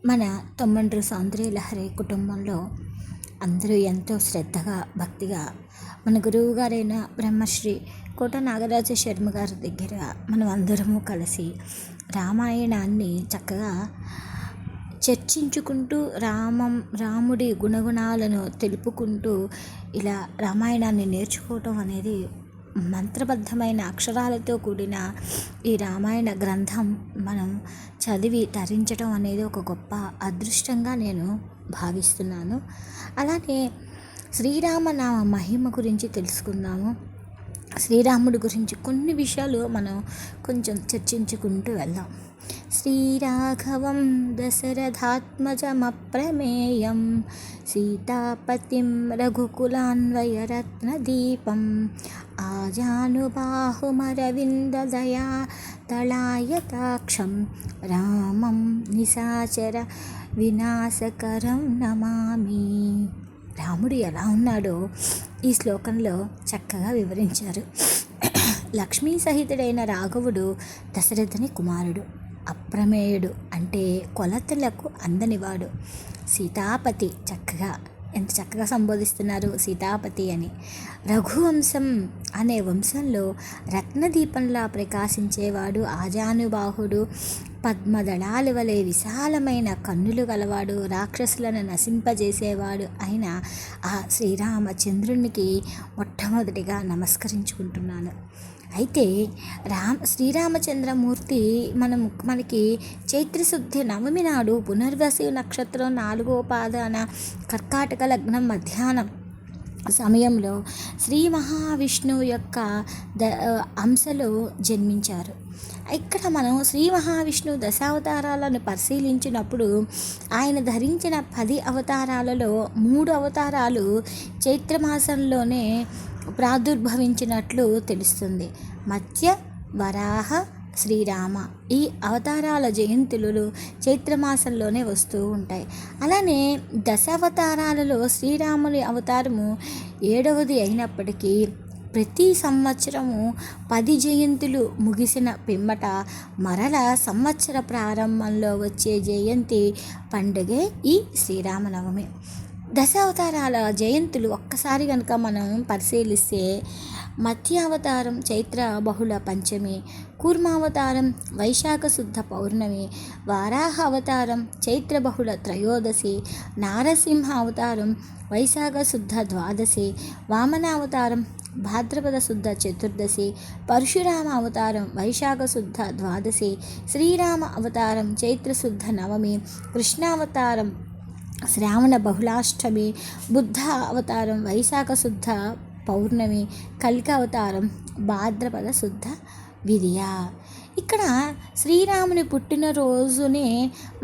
మన తొమ్మండ్రు సౌందర్యలహరి కుటుంబంలో అందరూ ఎంతో శ్రద్ధగా భక్తిగా మన గురువు గారైన బ్రహ్మశ్రీ కోట నాగరాజ శర్మ గారి దగ్గర మనం అందరము కలిసి రామాయణాన్ని చక్కగా చర్చించుకుంటూ రాముడి గుణగుణాలను తెలుపుకుంటూ ఇలా రామాయణాన్ని నేర్చుకోవటం అనేది మంత్రబద్ధమైన అక్షరాలతో కూడిన ఈ రామాయణ గ్రంథం మనం చదివి తరించడం అనేది ఒక గొప్ప అదృష్టంగా నేను భావిస్తున్నాను. అలానే శ్రీరామనామ మహిమ గురించి తెలుసుకుందాము. శ్రీరాముడి గురించి కొన్ని విషయాలు మనం కొంచెం చర్చించుకుంటూ వెళ్దాం. శ్రీరాఘవం దశరథాత్మజమప్రమేయం సీతాపతిం రఘుకులాన్వయరత్నదీపం ఆజానుబాహుమరవిందదయా దళాయతాక్షం రామం నిశాచర వినాశకరం నమామి. రాముడు ఎలా ఉన్నాడో ఈ శ్లోకంలో చక్కగా వివరించారు. లక్ష్మీ సహితుడైన రాఘవుడు దశరథుని కుమారుడు. అప్రమేయుడు అంటే కొలతలకు అందనివాడు. సీతాపతి ఎంత చక్కగా సంబోధిస్తున్నారు సీతాపతి అని. రఘువంశం అనే వంశంలో రత్నదీపంలా ప్రకాశించేవాడు. ఆజానుబాహుడు, పద్మదళాల వలె విశాలమైన కన్నులు గలవాడు, రాక్షసులను నశింపజేసేవాడు అయిన ఆ శ్రీరామచంద్రునికి మొట్టమొదటిగా నమస్కరించుకుంటున్నాను. అయితే శ్రీరామచంద్రమూర్తి మనకి చైత్రశుద్ధి నవమి నాడు పునర్వసు నక్షత్రం 4వ పాదాన కర్కాటక లగ్నం మధ్యాహ్నం సమయంలో శ్రీ మహావిష్ణువు యొక్క అంశలో జన్మించారు. ఇక్కడ మనం శ్రీ మహావిష్ణువు దశావతారాలను పరిశీలించినప్పుడు ఆయన ధరించిన 10 అవతారాలలో 3 అవతారాలు చైత్రమాసంలోనే ప్రాదుర్భవించినట్లు తెలుస్తుంది. మత్స్య, వరాహ, శ్రీరామ ఈ అవతారాల జయంతులు చైత్రమాసంలోనే వస్తూ ఉంటాయి. అలానే దశావతారాలలో శ్రీరాముని అవతారము 7వది అయినప్పటికీ ప్రతి సంవత్సరము 10 జయంతులు ముగిసిన పిమ్మట మరల సంవత్సర ప్రారంభంలో వచ్చే జయంతి పండుగే ఈ శ్రీరామనవమి. దశావతారాల జయంతులు ఒక్కసారి కనుక మనం పరిశీలిస్తే మత్స్యావతారం చైత్ర బహుళ పంచమి, కూర్మావతారం వైశాఖ శుద్ధ పౌర్ణమి, వారాహ అవతారం చైత్ర బహుళ త్రయోదశి, నారసింహ అవతారం వైశాఖ శుద్ధ ద్వాదశి, వామనావతారం భాద్రపద శుద్ధ చతుర్దశి, పరశురామ అవతారం వైశాఖ శుద్ధ ద్వాదశి, శ్రీరామ అవతారం చైత్ర శుద్ధ నవమి, కృష్ణావతారం శ్రావణ బహుళాష్టమి, బుద్ధ అవతారం వైశాఖ శుద్ధ పౌర్ణమి, కలిక అవతారం భాద్రపద శుద్ధ విదియ. ఇక్కడ శ్రీరాముని పుట్టినరోజునే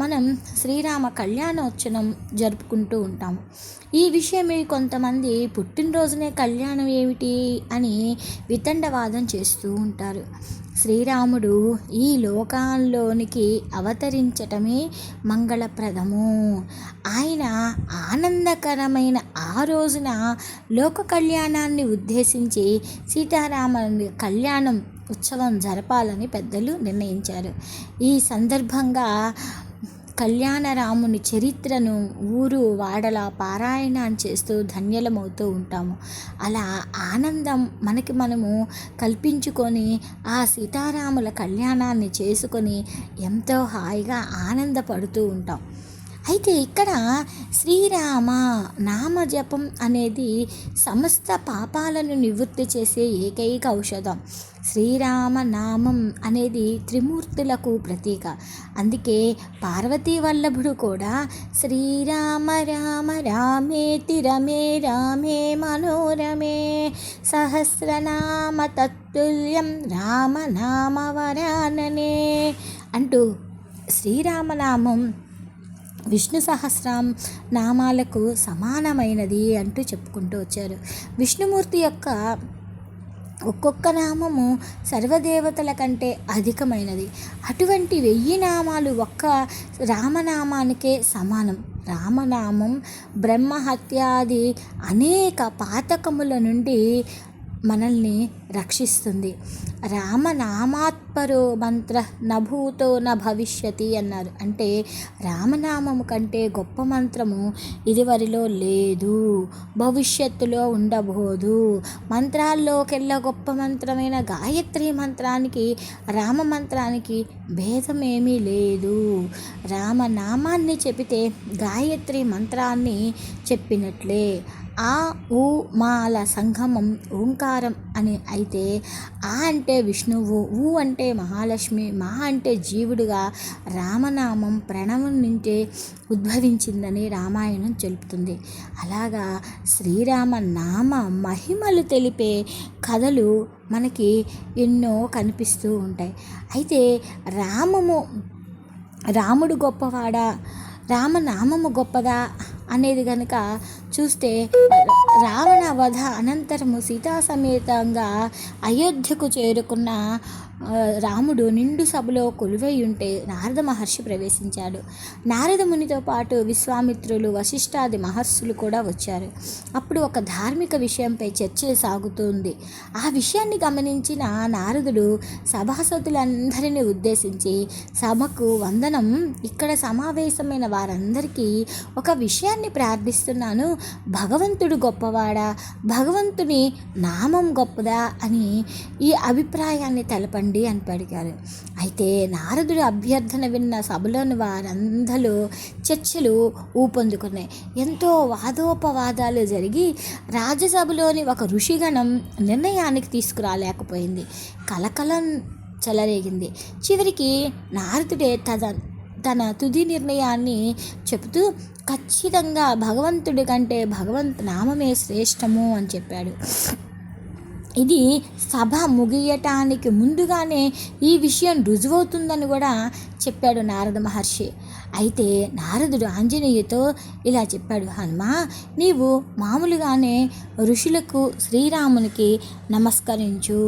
మనం శ్రీరామ కళ్యాణోత్సవం జరుపుకుంటూ ఉంటాము. ఈ విషయమే కొంతమంది పుట్టినరోజునే కళ్యాణం ఏమిటి అని వితండవాదం చేస్తూ ఉంటారు. శ్రీరాముడు ఈ లోకాల్లోనికి అవతరించటమే మంగళప్రదము. ఆయన ఆనందకరమైన ఆ రోజున లోక కళ్యాణాన్ని ఉద్దేశించి సీతారాముని కళ్యాణం ఉత్సవం జరపాలని పెద్దలు నిర్ణయించారు. ఈ సందర్భంగా కళ్యాణరాముని చరిత్రను ఊరు వాడలా పారాయణం చేస్తూ ధన్యలమవుతూ ఉంటాము. అలా ఆనందం మనము కల్పించుకొని ఆ సీతారాముల కళ్యాణాన్ని చేసుకొని ఎంతో హాయిగా ఆనందపడుతూ ఉంటాం. అయితే ఇక్కడ శ్రీరామ నామజపం అనేది సమస్త పాపాలను నివృత్తి చేసే ఏకైక ఔషధం. శ్రీరామ నామం అనేది త్రిమూర్తులకు ప్రతీక. అందుకే పార్వతీ వల్లభుడు కూడా శ్రీరామ రామ రామేతి రమే రామే మనోరమే సహస్రనామ తత్తుల్యం రామనామ వరాననే అంటూ శ్రీరామనామం విష్ణు సహస్రం నామాలకు సమానమైనది అంటూ చెప్పుకుంటూ వచ్చారు. విష్ణుమూర్తి యొక్క ఒక్కొక్క నామము సర్వదేవతల కంటే అధికమైనది. అటువంటి 1000 నామాలు ఒక్క రామనామానికే సమానం. రామనామం బ్రహ్మహత్యాది అనేక పాతకముల నుండి మనల్ని రక్షిస్తుంది. రామనామాత్పరో మంత్ర నభూతో న భవిష్యతి అన్నారు. అంటే రామనామము కంటే గొప్ప మంత్రము ఇదివరిలో లేదు, భవిష్యత్తులో ఉండబోదు. మంత్రాల్లోకెల్లా గొప్ప మంత్రమైన గాయత్రి మంత్రానికి రామ మంత్రానికి భేదమేమీ లేదు. రామనామాన్ని చెబితే గాయత్రి మంత్రాన్ని చెప్పినట్లే. ఆ ఊ మాల సంగమం ఓంకారం అని అయితే ఆ అంటే విష్ణువు, ఊ అంటే మహాలక్ష్మి, మా అంటే జీవుడుగా రామనామం ప్రణవం నుంచే ఉద్భవించిందని రామాయణం తెలుపుతుంది. అలాగా శ్రీరామ నామ మహిమలు తెలిపే కథలు మనకి ఎన్నో కనిపిస్తూ ఉంటాయి. అయితే రాముడు గొప్పవాడా, రామనామము గొప్పదా అనేది కనుక చూస్తే, రావణ వధ అనంతరము సీతా సమేతంగా అయోధ్యకు చేరుకున్న రాముడు నిండు సభలో కొలువై ఉంటే నారద మహర్షి ప్రవేశించాడు. నారద మునితో పాటు విశ్వామిత్రులు, వశిష్ఠాది మహర్షులు కూడా వచ్చారు. అప్పుడు ఒక ధార్మిక విషయంపై చర్చ సాగుతుంది. ఆ విషయాన్ని గమనించిన నారదుడు సభాసదులందరినీ ఉద్దేశించి, సభకు వందనం, ఇక్కడ సమావేశమైన వారందరికీ ఒక విషయాన్ని ప్రార్థిస్తున్నాను. భగవంతుడు గొప్పవాడా, భగవంతుని నామం గొప్పదా అని ఈ అభిప్రాయాన్ని తెలపండి అని అడిగారు. అయితే నారదుడి అభ్యర్థన విన్న సభలోని వారందరూ చర్చలు ఊపందుకున్నాయి. ఎంతో వాదోపవాదాలు జరిగి రాజ్యసభలోని ఒక ఋషిగణం నిర్ణయానికి తీసుకురాలేకపోయింది. కలకలం చెలరేగింది. చివరికి నారదుడే తన తుది నిర్ణయాన్ని చెబుతూ, ఖచ్చితంగా భగవంతుడి కంటే భగవంతు నామమే శ్రేష్టము అని చెప్పాడు. ఇది సభ ముగియటానికి ముందుగానే ఈ విషయం రుజువవుతుందని కూడా చెప్పాడు నారద మహర్షి. అయితే నారదుడు ఆంజనేయుతో ఇలా చెప్పాడు, హనుమా, నీవు మామూలుగానే ఋషులకు శ్రీరామునికి నమస్కరించు,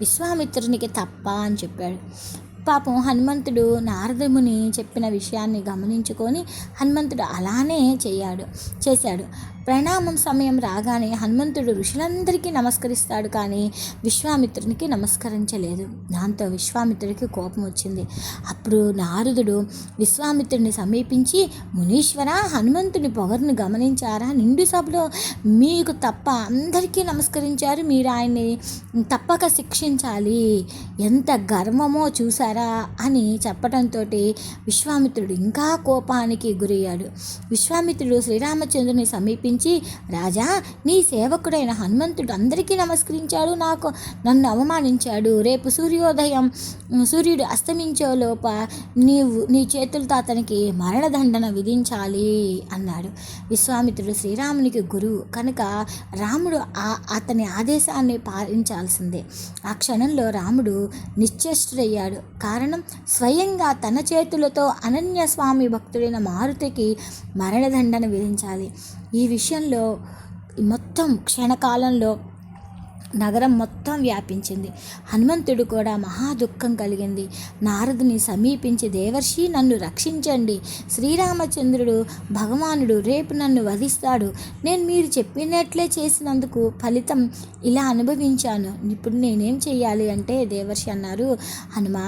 విశ్వామిత్రునికి తప్ప అని చెప్పాడు. పాపం హనుమంతుడు నారదముని చెప్పిన విషయాన్ని గమనించుకొని హనుమంతుడు అలానే చేశాడు. ప్రణామం సమయం రాగానే హనుమంతుడు ఋషులందరికీ నమస్కరిస్తాడు, కానీ విశ్వామిత్రునికి నమస్కరించలేదు. దాంతో విశ్వామిత్రుడికి కోపం వచ్చింది. అప్పుడు నారదుడు విశ్వామిత్రుడిని సమీపించి, మునీశ్వర, హనుమంతుని పొగరుని గమనించారా? నిండు సభలో మీకు తప్ప అందరికీ నమస్కరించారు, మీరు ఆయన్ని తప్పక శిక్షించాలి, ఎంత గర్వమో చూసారా అని చెప్పడంతో విశ్వామిత్రుడు ఇంకా కోపానికి గురయ్యాడు. విశ్వామిత్రుడు శ్రీరామచంద్రుని సమీపించి, రాజా, నీ సేవకుడైన హనుమంతుడు అందరికీ నమస్కరించాడు, నన్ను అవమానించాడు. రేపు సూర్యుడు అస్తమించేలోప నీ చేతులతో అతనికి మరణదండన విధించాలి అన్నాడు. విశ్వామిత్రుడు శ్రీరామునికి గురువు కనుక రాముడు అతని ఆదేశాన్ని పాటించాల్సిందే. ఆ క్షణంలో రాముడు నిశ్చేష్టుడయ్యాడు. కారణం, స్వయంగా తన చేతులతో అనన్యస్వామి భక్తుడైన మారుతికి మరణదండన విధించాలి. ఈ విషయంలో మొత్తం క్షణకాలంలో నగరం మొత్తం వ్యాపించింది. హనుమంతుడు కూడా మహా దుఃఖం కలిగింది. నారదుని సమీపించి, దేవర్షి, నన్ను రక్షించండి, శ్రీరామచంద్రుడు భగవానుడు రేపు నన్ను వధిస్తాడు. నేను మీరు చెప్పినట్లే చేసినందుకు ఫలితం ఇలా అనుభవించాను. ఇప్పుడు నేనేం చెయ్యాలి అంటే దేవర్షి అన్నారు, హనుమా,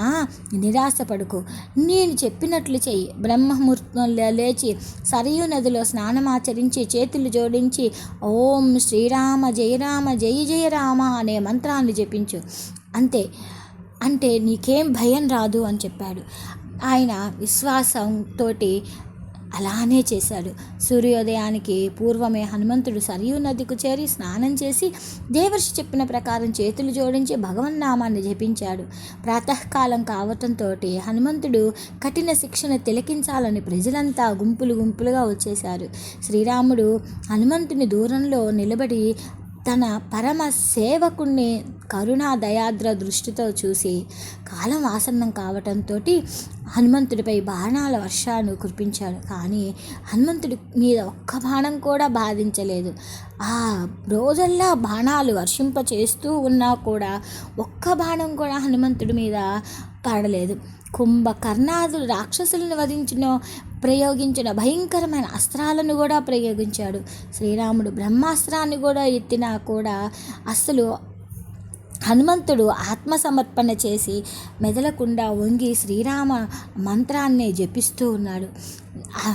నిరాశపడుకు, నేను చెప్పినట్లు చెయ్యి. బ్రహ్మముహూర్తంలో లేచి సరయూ నదిలో స్నానమాచరించి చేతులు జోడించి ఓం శ్రీరామ జయ రామ జయ జయ రామ అనే మంత్రాన్ని జపించు, అంటే నీకేం భయం రాదు అని చెప్పాడు. ఆయన విశ్వాసంతో అలానే చేశాడు. సూర్యోదయానికి పూర్వమే హనుమంతుడు సరయూ నదికి చేరి స్నానం చేసి దేవర్షి చెప్పిన ప్రకారం చేతులు జోడించి భగవన్నామాన్ని జపించాడు. ప్రాతకాలం కావటంతో హనుమంతుడు కఠిన శిక్షను తిలకించాలని ప్రజలంతా గుంపులుగా వచ్చేశారు. శ్రీరాముడు హనుమంతుని దూరంలో నిలబడి తన పరమ సేవకుణ్ణి కరుణా దయాద్ర దృష్టితో చూసి కాలం ఆసన్నం కావటంతో హనుమంతుడిపై బాణాల వర్షాన్ని కురిపించాడు. కానీ హనుమంతుడి మీద ఒక్క బాణం కూడా బాధించలేదు. ఆ రోజల్లా బాణాలు వర్షింపచేస్తూ ఉన్నా కూడా ఒక్క బాణం కూడా హనుమంతుడి మీద పడలేదు. కుంభకర్ణాదులు రాక్షసులను ప్రయోగించిన భయంకరమైన అస్త్రాలను కూడా ప్రయోగించాడు. శ్రీరాముడు బ్రహ్మాస్త్రాన్ని కూడా ఎత్తినా కూడా అస్సలు హనుమంతుడు ఆత్మసమర్పణ చేసి మెదలకుండా వంగి శ్రీరామ మంత్రాన్ని జపిస్తూ ఉన్నాడు.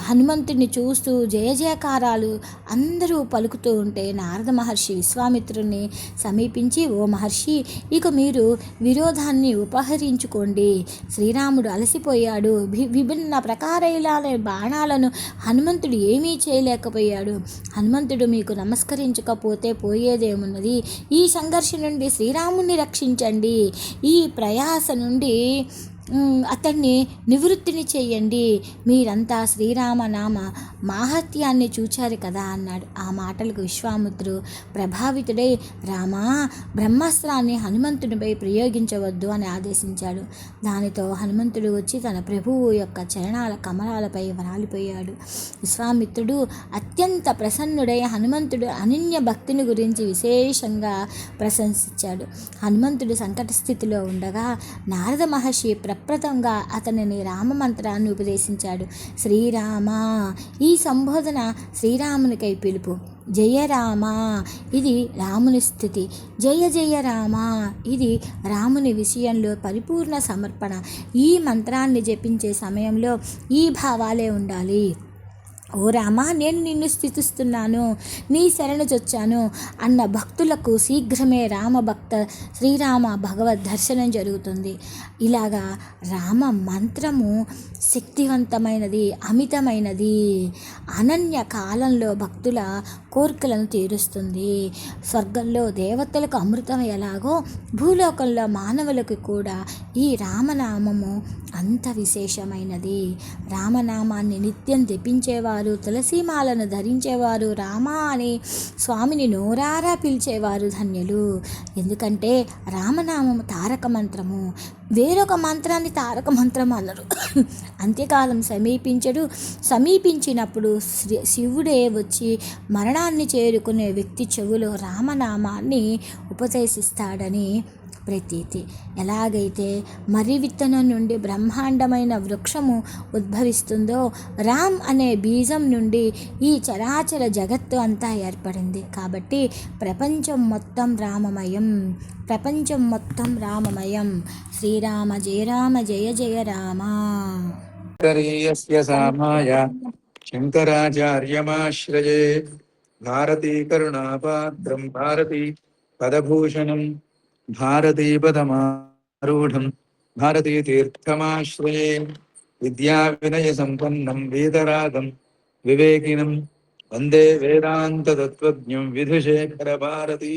హనుమంతుడిని చూస్తూ జయ జయకారాలు అందరూ పలుకుతూ ఉంటే నారద మహర్షి విశ్వామిత్రుని సమీపించి, ఓ మహర్షి, ఇక మీరు విరోధాన్ని ఉపహరించుకోండి. శ్రీరాముడు అలసిపోయాడు. విభిన్న ప్రకారైన బాణాలను హనుమంతుడు ఏమీ చేయలేకపోయాడు. హనుమంతుడు మీకు నమస్కరించకపోతే పోయేదేమున్నది? ఈ సంఘర్షణ నుండి శ్రీరాముని రక్షించండి. ఈ ప్రయాస నుండి అతన్ని నివృత్తిని చేయండి. మీరంతా శ్రీరామనామ మాహత్యాన్ని చూచారు కదా అన్నాడు. ఆ మాటలకు విశ్వామిత్రుడు ప్రభావితుడై, రామా, బ్రహ్మాస్త్రాన్ని హనుమంతునిపై ప్రయోగించవద్దు అని ఆదేశించాడు. దానితో హనుమంతుడు వచ్చి తన ప్రభువు యొక్క చరణాల కమలాలపై వాలిపోయాడు. విశ్వామిత్రుడు అత్యంత ప్రసన్నుడై హనుమంతుడు అనన్య భక్తిని గురించి విశేషంగా ప్రశంసించాడు. హనుమంతుడు సంకట స్థితిలో ఉండగా నారద మహర్షి ప్రప్రదంగా అతనిని రామమంత్రాన్ని ఉపదేశించాడు. శ్రీరామ, ఈ సంబోధన శ్రీరామునికై పిలుపు. జయ రామ, ఇది రాముని స్థుతి. జయ జయ రామ, ఇది రాముని విషయంలో పరిపూర్ణ సమర్పణ. ఈ మంత్రాన్ని జపించే సమయంలో ఈ భావాలే ఉండాలి. ఓ రామా, నేను నిన్ను స్థుతిస్తున్నాను, నీ శరణు చొచ్చాను అన్న భక్తులకు శీఘ్రమే రామభక్త శ్రీరామ భగవద్ దర్శనం జరుగుతుంది. ఇలాగా రామ మంత్రము శక్తివంతమైనది, అమితమైనది. అనన్య కాలంలో భక్తుల కోరికలను తీరుస్తుంది. స్వర్గంలో దేవతలకు అమృతం ఎలాగో భూలోకంలో మానవులకు కూడా ఈ రామనామము అంత విశేషమైనది. రామనామాన్ని నిత్యం జపించేవారు, తులసీమాలను ధరించేవారు, రామా అని స్వామిని నోరారా పిలిచేవారు ధన్యులు. ఎందుకంటే రామనామము తారక మంత్రము. వేరొక మంత్రాన్ని తారక మంత్రం అన్నారు. అంత్యకాలం సమీపించినప్పుడు శివుడే వచ్చి మరణాన్ని చేరుకునే వ్యక్తి చెవులో రామనామాన్ని ఉపదేశిస్తాడని ప్రతీతి. ఎలాగైతే మర్రి విత్తనం నుండి బ్రహ్మాండమైన వృక్షము ఉద్భవిస్తుందో, రామ్ అనే బీజం నుండి ఈ చరాచర జగత్తు అంతా ఏర్పడింది. కాబట్టి ప్రపంచం మొత్తం రామమయం. ప్రపంచం మొత్తం రామమయం. శ్రీరామ జయ రామ జయ జయ రామ. శంకరాచార్యమాశ్రయే భారతీ కరుణాపాత్రం భారతీ పదభూషణం భారతీపదమారూఢం భారతీ తీర్థమాశ్రయే విద్యా వినయ సంపన్నం వేదరాగం వివేకినం వందే వేదాంత తత్వజ్ఞం విధుశేఖర భారతీ.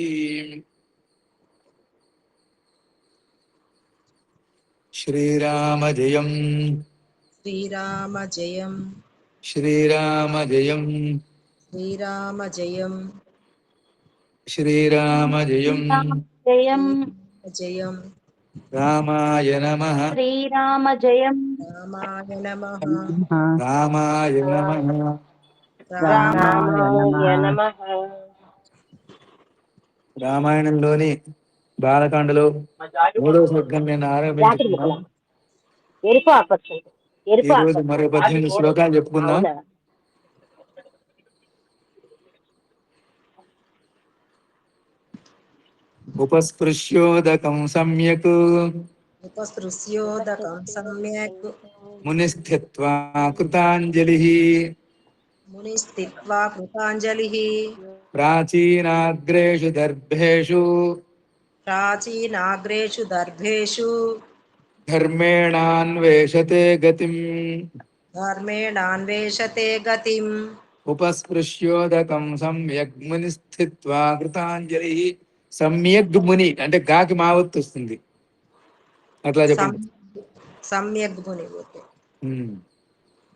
శ్రీరామ జయం శ్రీరామ జయం శ్రీరామ జయం శ్రీరామ జయం శ్రీరామ జయం జయం జయం రామాయ నమః శ్రీరామ జయం రామాయ నమః రామాయ నమః రామాయ నమః. రామాయణంలోని బాలకాండలో 3వ సర్గం నేను ఆరంభించుకున్నాం. ఈ రోజు మరో 18 శ్లోకాలు చెప్పుకుందాం. ఉపస్పృశ్యోదకం సమ్యక్ ఉపసృశ్యోదకం సమ్యక్ మునిస్థిత్వా కృతాంజలిః మునిస్థిత్వా కృతాంజలిః ప్రాచీనాగ్రేషు దర్భేషు ప్రాచీనాగ్రేషు దర్భేషు ధర్మేణాన్వేషతే గతిం. ధర్మేణాన్వేషతే గతిం. ఉపస్పృశ్యోదకం సమ్యక్ ముని స్థిత్వా కృతాంజలి. సమ్యక్ ముని అంటే గాకి మావత్తు వస్తుంది, అట్లా చెప్పండి. సమ్యక్ ముని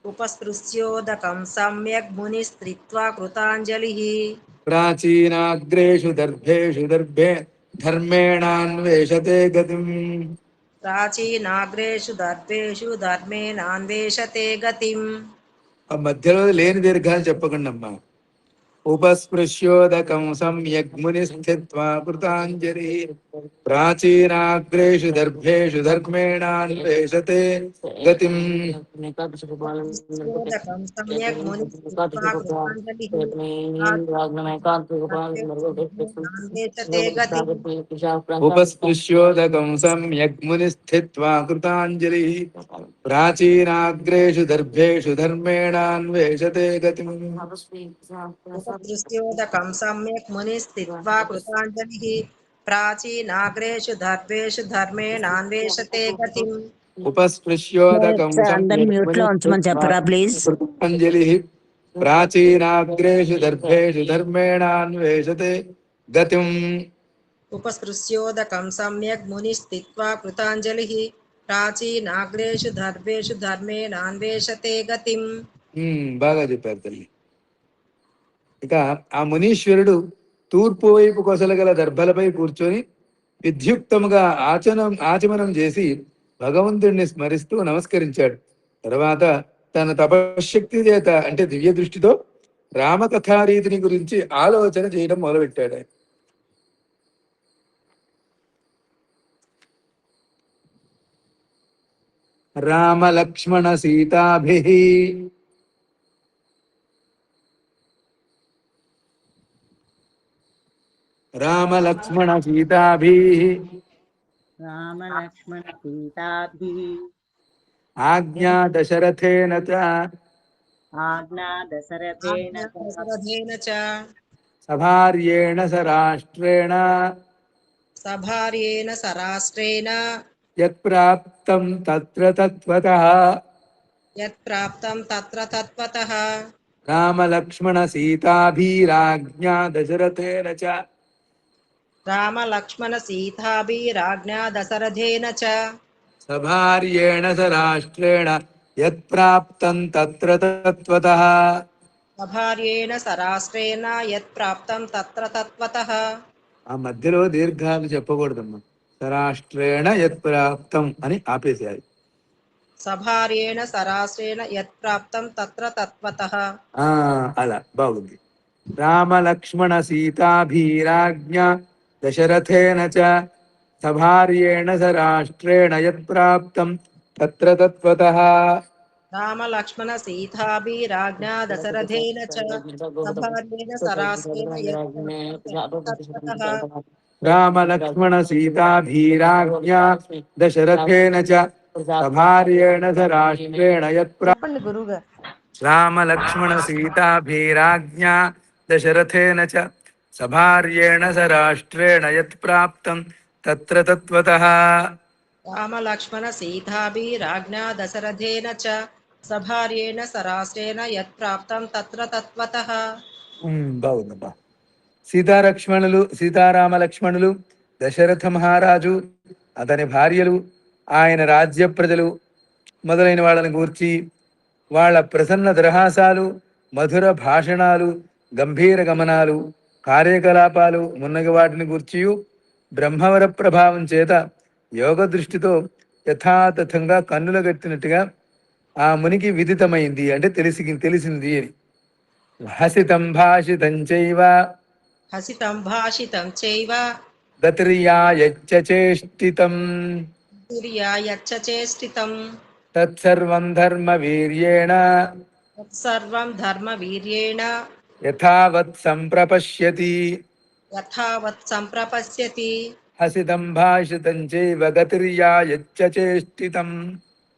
ఉపస్పృశ్యోదకం సమ్యక్ ముని స్థిత్వా కృతాంజలిః ప్రాచీనాగ్రేషు దర్భేషు దర్భే ధర్మేణాన్వేషతే గతిం. ప్రాచీనాగ్రేషు దర్భేషు ధర్మేణాన్వేషతే గతిం. ఆ మధ్యలో లేని దీర్ఘాలు చెప్పకండి అమ్మా. ఉపస్పృశ్యోదకం సమ్యక్ ముని స్థిత్వా కృతాంజలి. ప్రాచీనాగ్రేషు దర్భేషు ధర్మేణాన్వేషతే గతిం. उपदृष्ट्योदकं सम्यग् मुनिः स्थित्वा कृताञ्जलिः नान्वेषते गतिम् ఉపస్పృశ్యోదకం సమ్యగ్ముని స్థిత్వా కృతాంజలి ప్రాచీనాగ్రేషు దర్భేషు ధర్మేణాన్వేషతే గతిం. उपदृष्ट्योदकं सम्यक् मुनिः स्थित्वा कृताञ्जलिः प्राचीनाग्रेषु दर्भेषु धर्मेणान्वेषते गतिम् ఉపస్పృశ్యోదకం అందరు మ్యూట్ లో సమ్యగ్ముని ఉంచమని స్థిత్వా చెప్పరా ప్లీజ్. కృతాంజలి ప్రాచీనాగ్రేషు దర్భేషు ధర్మేణాన్వేషతే గతిం. उपस्पृश्योदकं सम्यग् मुनिः स्थित्वा कृताञ्जलिः प्राचीनाग्रेषु दर्भेषु धर्मेणान्वेषते गतिम् బాగా చెప్పారు తల్లి. ఇక ఆ మునీశ్వరుడు తూర్పు వైపు కొసలగల దర్భలపై కూర్చొని విద్యుక్తముగా ఆచమనం చేసి భగవంతుడిని స్మరిస్తూ నమస్కరించాడు. తర్వాత తన తపశక్తి చేత అంటే దివ్య దృష్టితో రామకథారీతిని గురించి ఆలోచన చేయడం మొదలుపెట్టాడు. రామ లక్ష్మణ సీతాభి రామ లక్ష్మణ సీతాభి రామ లక్ష్మణ సీతాభి ఆజ్ఞా దశరథేన చ ఆజ్ఞా దశరథేన दशरथेन च సభార్యేణ స రాష్ట్రేణ सभार्येण सराष्ट्रेण యత్ప్రాప్తం తత్ర తత్వతః. यत्प्राप्तं तत्र तत्त्वतः రామ లక్ష్మణ సీతాభిరాజ్ఞా దశరథేన చ रामलक्ष्मणसीताभिराज्ञा दशरथेन च సభార్యేణ స రాష్ట్రేణ యత్ప్రాప్తం తత్ర తత్వతః. सभार्येण सराष्ट्रेण यत्प्राप्तं तत्र तत्त्वतः ఆ మధ్యలో దీర్ఘాలు చెప్పకూడదమ్మా. సరాష్ట్రేణ యత్ప్రాప్తం అని ఆపేసేయాలి. सभार्येण सराष्ट्रेण यत्प्राप्तं तत्र तत्त्वतः ఆ అలా బాగుంది. రామ లక్ష్మణ సీతాభిరాజ్ఞా దశరథేన చ సభార్యేణ స రాష్ట్రేణ యత్ప్రాప్తం తత్ర తత్వతః. रामलक्ष्मणसीताभिराज्ञा दशरथेन च सभार्येण सराष्ट्रेण यत्प्राप्तं तत्र तत्त्वतः రామ లక్ష్మణ సీతాభిరాజ్ఞా దశరథేన చ సభార్యేణ స రాష్ట్రేణ యత్ప్రాప్తం చెప్పండి గురువుగారు రామ లక్ష్మణ సీతాభిరాజ్ఞా దశరథేన చ సభార్యేణ స రాష్ట్రేణ యత్ప్రాప్తం తత్ర తత్వతః. रामलक्ष्मणसीताभिराज्ञा दशरथेन च सभार्येण सराष्ट्रेण यत्प्राप्तं तत्र तत्त्वतः బాగుందమ్మా. సీతారామ లక్ష్మణులు దశరథ మహారాజు అతని భార్యలు ఆయన రాజ్య ప్రజలు మొదలైన వాళ్ళని గూర్చి వాళ్ళ ప్రసన్న దరహాసాలు మధుర భాషణాలు గంభీర గమనాలు కార్యకలాపాలు మున్నగ వాటిని గూర్చి బ్రహ్మవర ప్రభావం చేత యోగ దృష్టితో యథాతథంగా కన్నుల గట్టినట్టుగా ఆ మునికి విదితమైంది అంటే తెలిసింది అని. హసితం భాషితం చైవ हसितं भाषितं चैव గతిర్యాయచ్చేష్టితం तुर्यायच्च चेष्टितं తత్సర్వం ధర్మ వీర్యేణ तत्सर्वं धर्मवीर्येण యథావత్ సంప్రపశ్యతి. यथावत् सम्प्रपश्यति హసితం భాషితం చైవ గతిర్యాయచ్చేష్టితం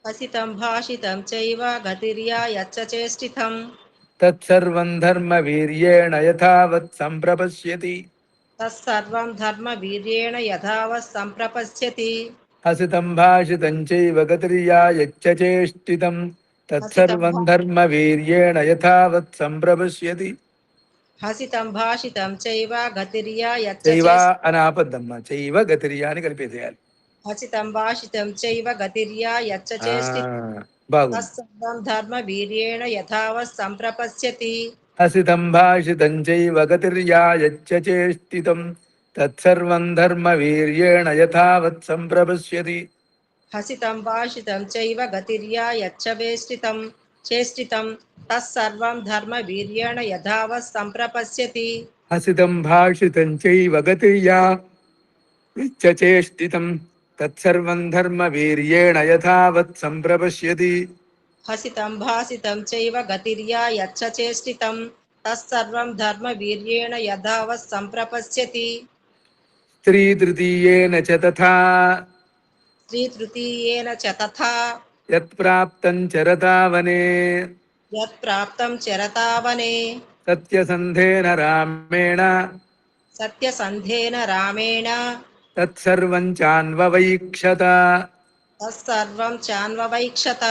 हसितं भाषितं चैव गतिर्यायच्च चेष्टितं తత్సర్వం ధర్మ వీర్యేణ యథావత్ సంప్రపశ్యతి. तत्सर्वं धर्मवीर्येण यथावत् सम्प्रपश्यति హసితం భాషితం చైవ గతిర్యాయచ్చేష్టితం తత్సర్వం ధర్మ వీర్యేణ యథావత్ సంప్రపశ్యతి. हसितं भाषितं चैव गतिर्यायच्च చైవ चेष्टितं అని ఆపద్దమ్మా. చైవ గతిర్యా అని కలిపేసేయాలి. हसितं भाषितं चैव गतिर्यायच्च ఆ, चेष्टितं బాగుంది. तत्सर्वं धर्मवीर्येण यथावत् सम्प्रपश्यति హసితం భాషితం చైవ గతిర్యాయచ్చేష్టితం తత్సర్వం ధర్మ వీర్యేణ యథావత్ సంప్రపశ్యతి. हसितं भाषितं चैव गतिर्यायच्च वेष्टितं चेष्टितं तत्सर्वं धर्मवीर्येण यथावत् सम्प्रपश्यति హసితం భాషితం చైవ గతిర్యా यच्चचेष्टितं तत्सर्वं धर्मवीर्येण यथावत् सम्प्रपश्यति हसितं भासितं चैव गतिर्या यच्च चेष्टितं तत्सर्वं धर्मवीर्येण यथावत् सम्प्रपश्यति स्त्रीतृतीयेन च तथा स्त्रीतृतीयेन च तथा यत्प्राप्तं चरतावने यत्प्राप्तं चरतावने सत्यसन्धेन रामेण सत्यसन्धेन रामेण तत्सर्वं चान्ववैक्षत तत्सर्वं चान्ववैक्षत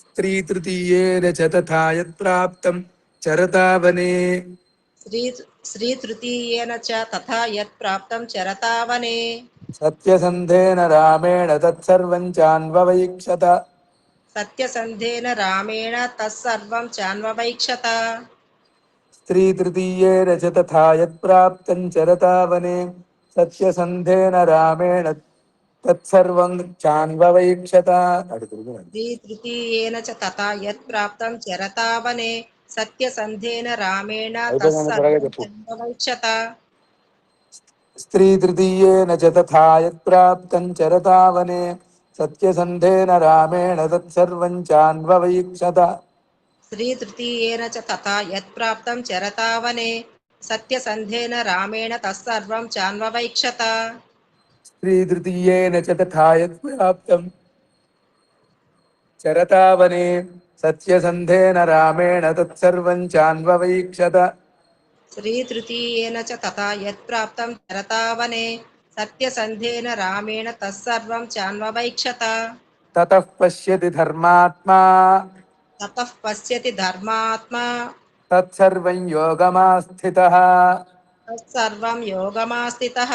स्त्रीतृतीयेन च तथा यत्प्राप्तं चरतावने श्री श्रीतृतीयेन च तथा यत्प्राप्तं चरतावने सत्यसन्धेन रामेण तत्सर्वं चान्ववैक्षत सत्यसन्धेन रामेण तत्सर्वं चान्ववैक्षत स्त्रीतृतीयेन च तथा यत्प्राप्तं चरतावने सत्यसन्धेन रामेण तत्सर्वं चान्ववैक्षत द्वितृतीयेन च तथा यत्प्राप्तं चरतावने सत्यसन्धेन रामेण అయిపోయిందని త్వరగా तत्सर्वं చెప్పు चान्ववैक्षत स्त्रीतृतीयेन च तथा यत्प्राप्तं चरतावने सत्यसन्धेन रामेण तत्सर्वं चान्ववैक्षत श्रीतृतीयेन च तथा यत्प्राप्तं चरतावने सत्यसन्धेन रामेण तत्सर्वं चान्ववैक्षत स्त्रीतृतीयेन च तथा यत्प्राप्तं चरतावने सत्यसन्धेन रामेण तत्सर्वं चान्ववैक्षत श्रीतृतीयेन च तथा यत्प्राप्तं चरतावने सत्यसन्धेन रामेण तत्सर्वं चान्ववैक्षत ततः पश्यति धर्मात्मा ततः पश्यति धर्मात्मा तत्सर्वं योगमास्थितः तत्सर्वं योगमास्थितः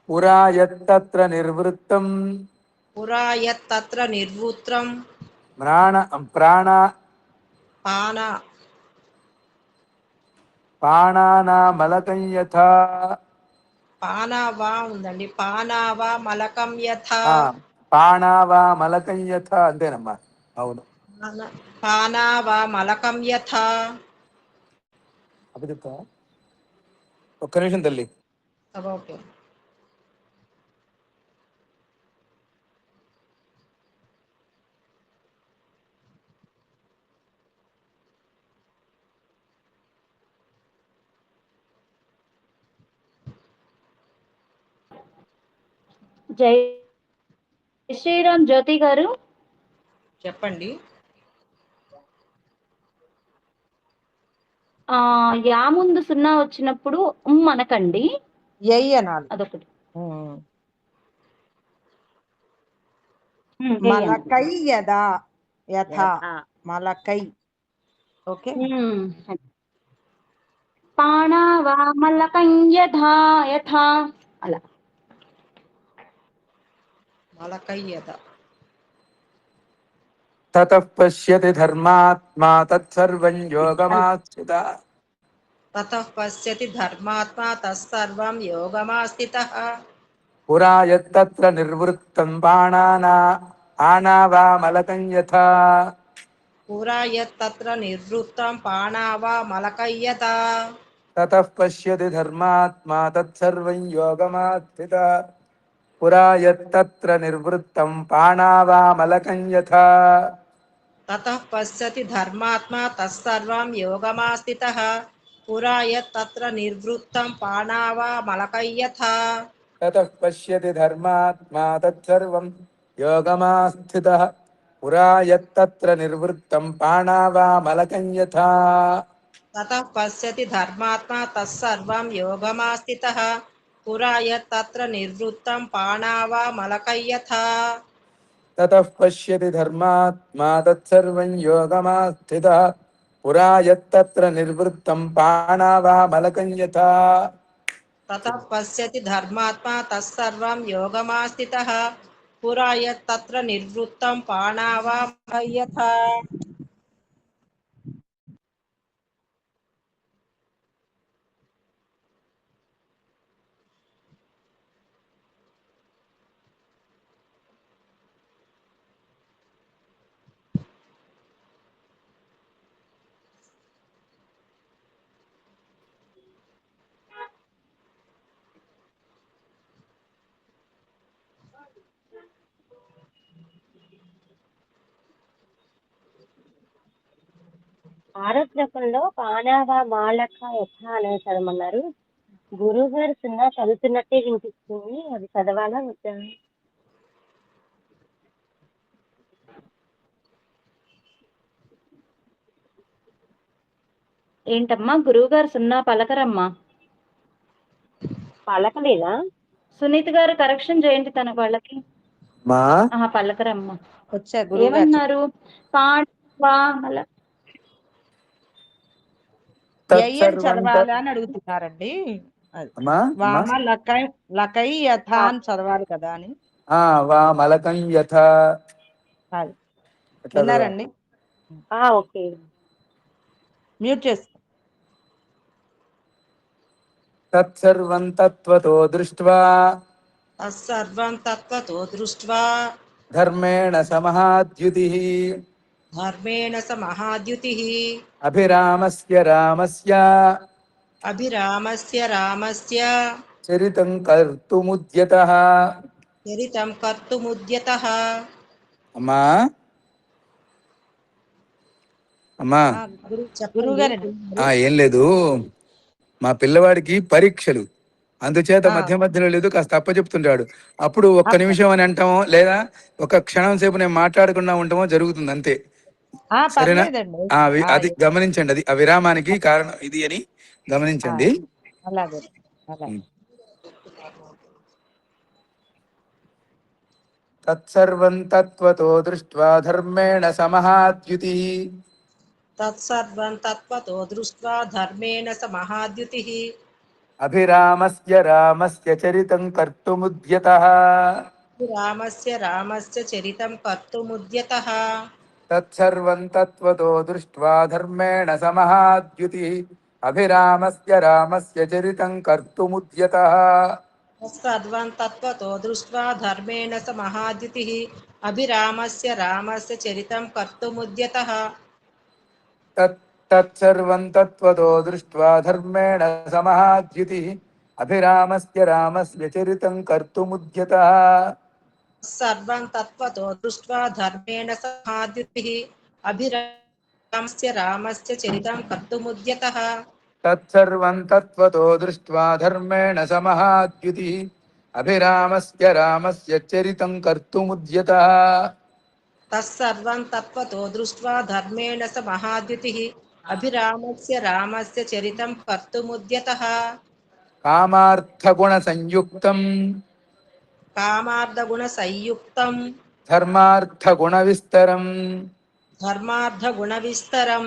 पुरा यत्तत्र निर्वृत्तं पुरा यत्तत्र निर्वृत्रं प्राण प्राण पान पाणानामलकं यथा పానావా ఉందండి పానావా మలకం యథ ఆ, పాణావా మలకం యథ అంతేనమ్మా అవును పానావా మలకం యథ అప్పుడు చెప్తావా ఒక్క నిమిషం తల్లి ఓకే జై శ్రీరామ్ జ్యోతి గారు. చెప్పండి. యా ముందు సున్నా వచ్చినప్పుడు అనకండి. ఎయ్ అనాలి. అదొకటి. మలకై యదా యథ యథా. మలకై. ఓకే. పాణావా మలకం యథా యథా అలా. మలకై యదా. తతః పశ్యతి ధర్మాత్మా తత్సర్వం యోగమాశ్రితః తతః పశ్యతి ధర్మాత్మా తత్సర్వం యోగమాస్థితః పురా యత్తత్ర నిర్వృత్తం బాణానా ఆనావామలకం యథా పురా యత్తత్ర నిర్వృత్తం పాణావా మలకై యథా తతః పశ్యతి ధర్మాత్మా తత్సర్వం యోగమాస్థితః పురా యత్తత్ర నిర్వృత్తం పాణావామలకం యథా తతః పశ్యతి ధర్మాత్మా తత్సర్వం యోగమాస్థితః పురా యత్తత్ర నిర్వృత్తం పాణావా మలకై యథా ततः पश्यति धर्मात्मा तत्सर्वं योगमास्थितः पुरा यत्तत्र निर्वृत्तं पाणावामलकं यथा ततः पश्यति धर्मात्मा तत्सर्वं योगमास्थितः पुरा यत्तत्र निवृत्तं पाणावा मलकै यथा ततः पश्यति धर्मात्मा तत्सर्वं योगमास्थितः पुरा यत्तत्र निर्वृत्तं पाणावामलकं यथा ततः पश्यति धर्मात्मा तत्सर्वं योगमास्थितः पुरा यत्तत्र निवृत्तं पाणावा मलकै यथा ఆరో శ్లోకంలో పానావ మాళక యథ అనేది చదవమన్నారు. గురువు గారు సున్నా చదువుతున్నట్టే వినిపిస్తుంది. అది చదవాలా వద్దా? ఏంటమ్మా గురువు గారు సున్నా పలకరమ్మా. పలకలేదా? సునీత గారు కరెక్షన్ చేయండి తన వాళ్ళకి. మా పలకరమ్మా. వచ్చా గురువు గారు ఏమన్నారు? పాండవ యయ్యని చదవాలా అని అడుగుతున్నారండి. అది. అమ్మా వామ లకై యథ అని చదవాలి కదా అని. వా మలకం యథ అది విన్నారండి? ఓకే. మ్యూట్ చేసుకో. తత్సర్వం తత్వతో దృష్ట్వా తత్సర్వం తత్వతో దృష్ట్వా ధర్మేణ సమహాద్యుతిః ధర్మేణ స మహాద్యుతిః అభిరామస్య రామస్య అభిరామస్య రామస్య చరితం కర్తుముద్యతః. చరితం కర్తుముద్యతః. అమ్మా అమ్మా గురువు గారండి. ఏం లేదు, మా పిల్లవాడికి పరీక్షలు, అందుచేత ఆ. మధ్య మధ్యలో లేదు కాస్త చెప్తుంటాడు. అప్పుడు ఒక్క నిమిషం అని అంటామో లేదా ఒక క్షణం సేపు నేను మాట్లాడకుండా ఉంటామో జరుగుతుంది అంతే. సరేనా? పర్లేదండి. అది గమనించండి, అది ఆ విరామానికి కారణం ఇది అని గమనించండి. అలాగే అలాగే. తత్సర్వం తత్వతో దృష్ట్వా ధర్మేణ సమహాద్యుతిః తత్సర్వం తత్వతో దృష్ట్వా ధర్మేణ స మహాద్యుతిః అభిరామస్య రామస్య చరితం కర్తుముద్యతః. రామస్య చరితం కర్తుముద్యతః. తత్సర్వం తత్వతో దృష్ట్వా ధర్మేణ సమహాద్యుతిః అభిరామస్య రామస్య చరితం కర్తుముద్యతః. తత్సర్వం తత్వతో దృష్ట్వా ధర్మేణ స మహాద్యుతిః అభిరామస్య రామస్య చరితం కర్తుముద్యతః. తత్సర్వం తత్వతో దృష్ట్వా ధర్మేణ సమహాద్యుతిః అభిరామస్య రామస్య చరితం కర్తుముద్యతః. సర్వం తత్వతో దృష్ట్వా ధర్మేణ స మహాద్యుతిః అభిరామస్య రామస్య చరితం కర్తుముద్యతః. తత్సర్వం తత్వతో దృష్ట్వా ధర్మేణ సమహాద్యుతిః అభిరామస్య రామస్య చరితం కర్తుముద్యతః. తత్సర్వం తత్వతో దృష్ట్వా ధర్మేణ స మహాద్యుతిః అభిరామస్య రామస్య చరితం కర్తుముద్యతః. కామార్థగుణ సంయుక్తం కామార్థగుణ సంయుక్తం ధర్మార్థగుణ విస్తరం ధర్మార్థగుణ విస్తరం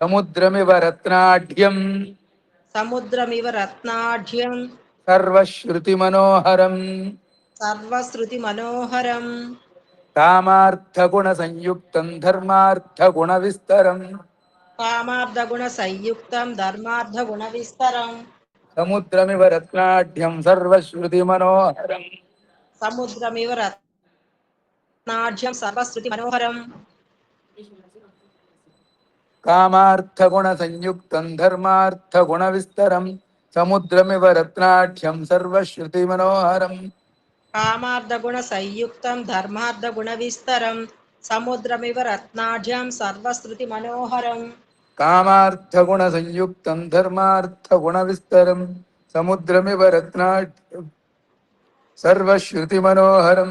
సముద్రమివ రత్నాఢ్యం సముద్రమివ రత్నాఢ్యం సర్వశ్రుతి మనోహరం. సర్వశ్రుతి మనోహరం. కామార్థగుణ సంయుక్తం ధర్మార్థగుణ విస్తరం కామార్థగుణ సంయుక్తం ధర్మార్థగుణ విస్తరం సముద్రమివ రత్నాఢ్యం సర్వశ్రుతి మనోహరం. సముద్రమివ రత్నాఢ్యం సర్వశ్రుతి మనోహరం. కామార్థగుణ సంయుక్తం ధర్మార్థగుణ విస్తరం సముద్రమివ రత్నాఢ్యం సర్వశ్రుతి మనోహరం. కామార్థగుణ సంయుక్తం ధర్మార్థగుణ విస్తరం సముద్రమివ రత్నాఢ్యం సర్వశ్రుతి మనోహరం. కామార్థగుణ సంయుక్తం ధర్మార్థగుణ విస్తరం సముద్రమివ రత్నాఢ్యం సర్వశ్రుతి మనోహరం.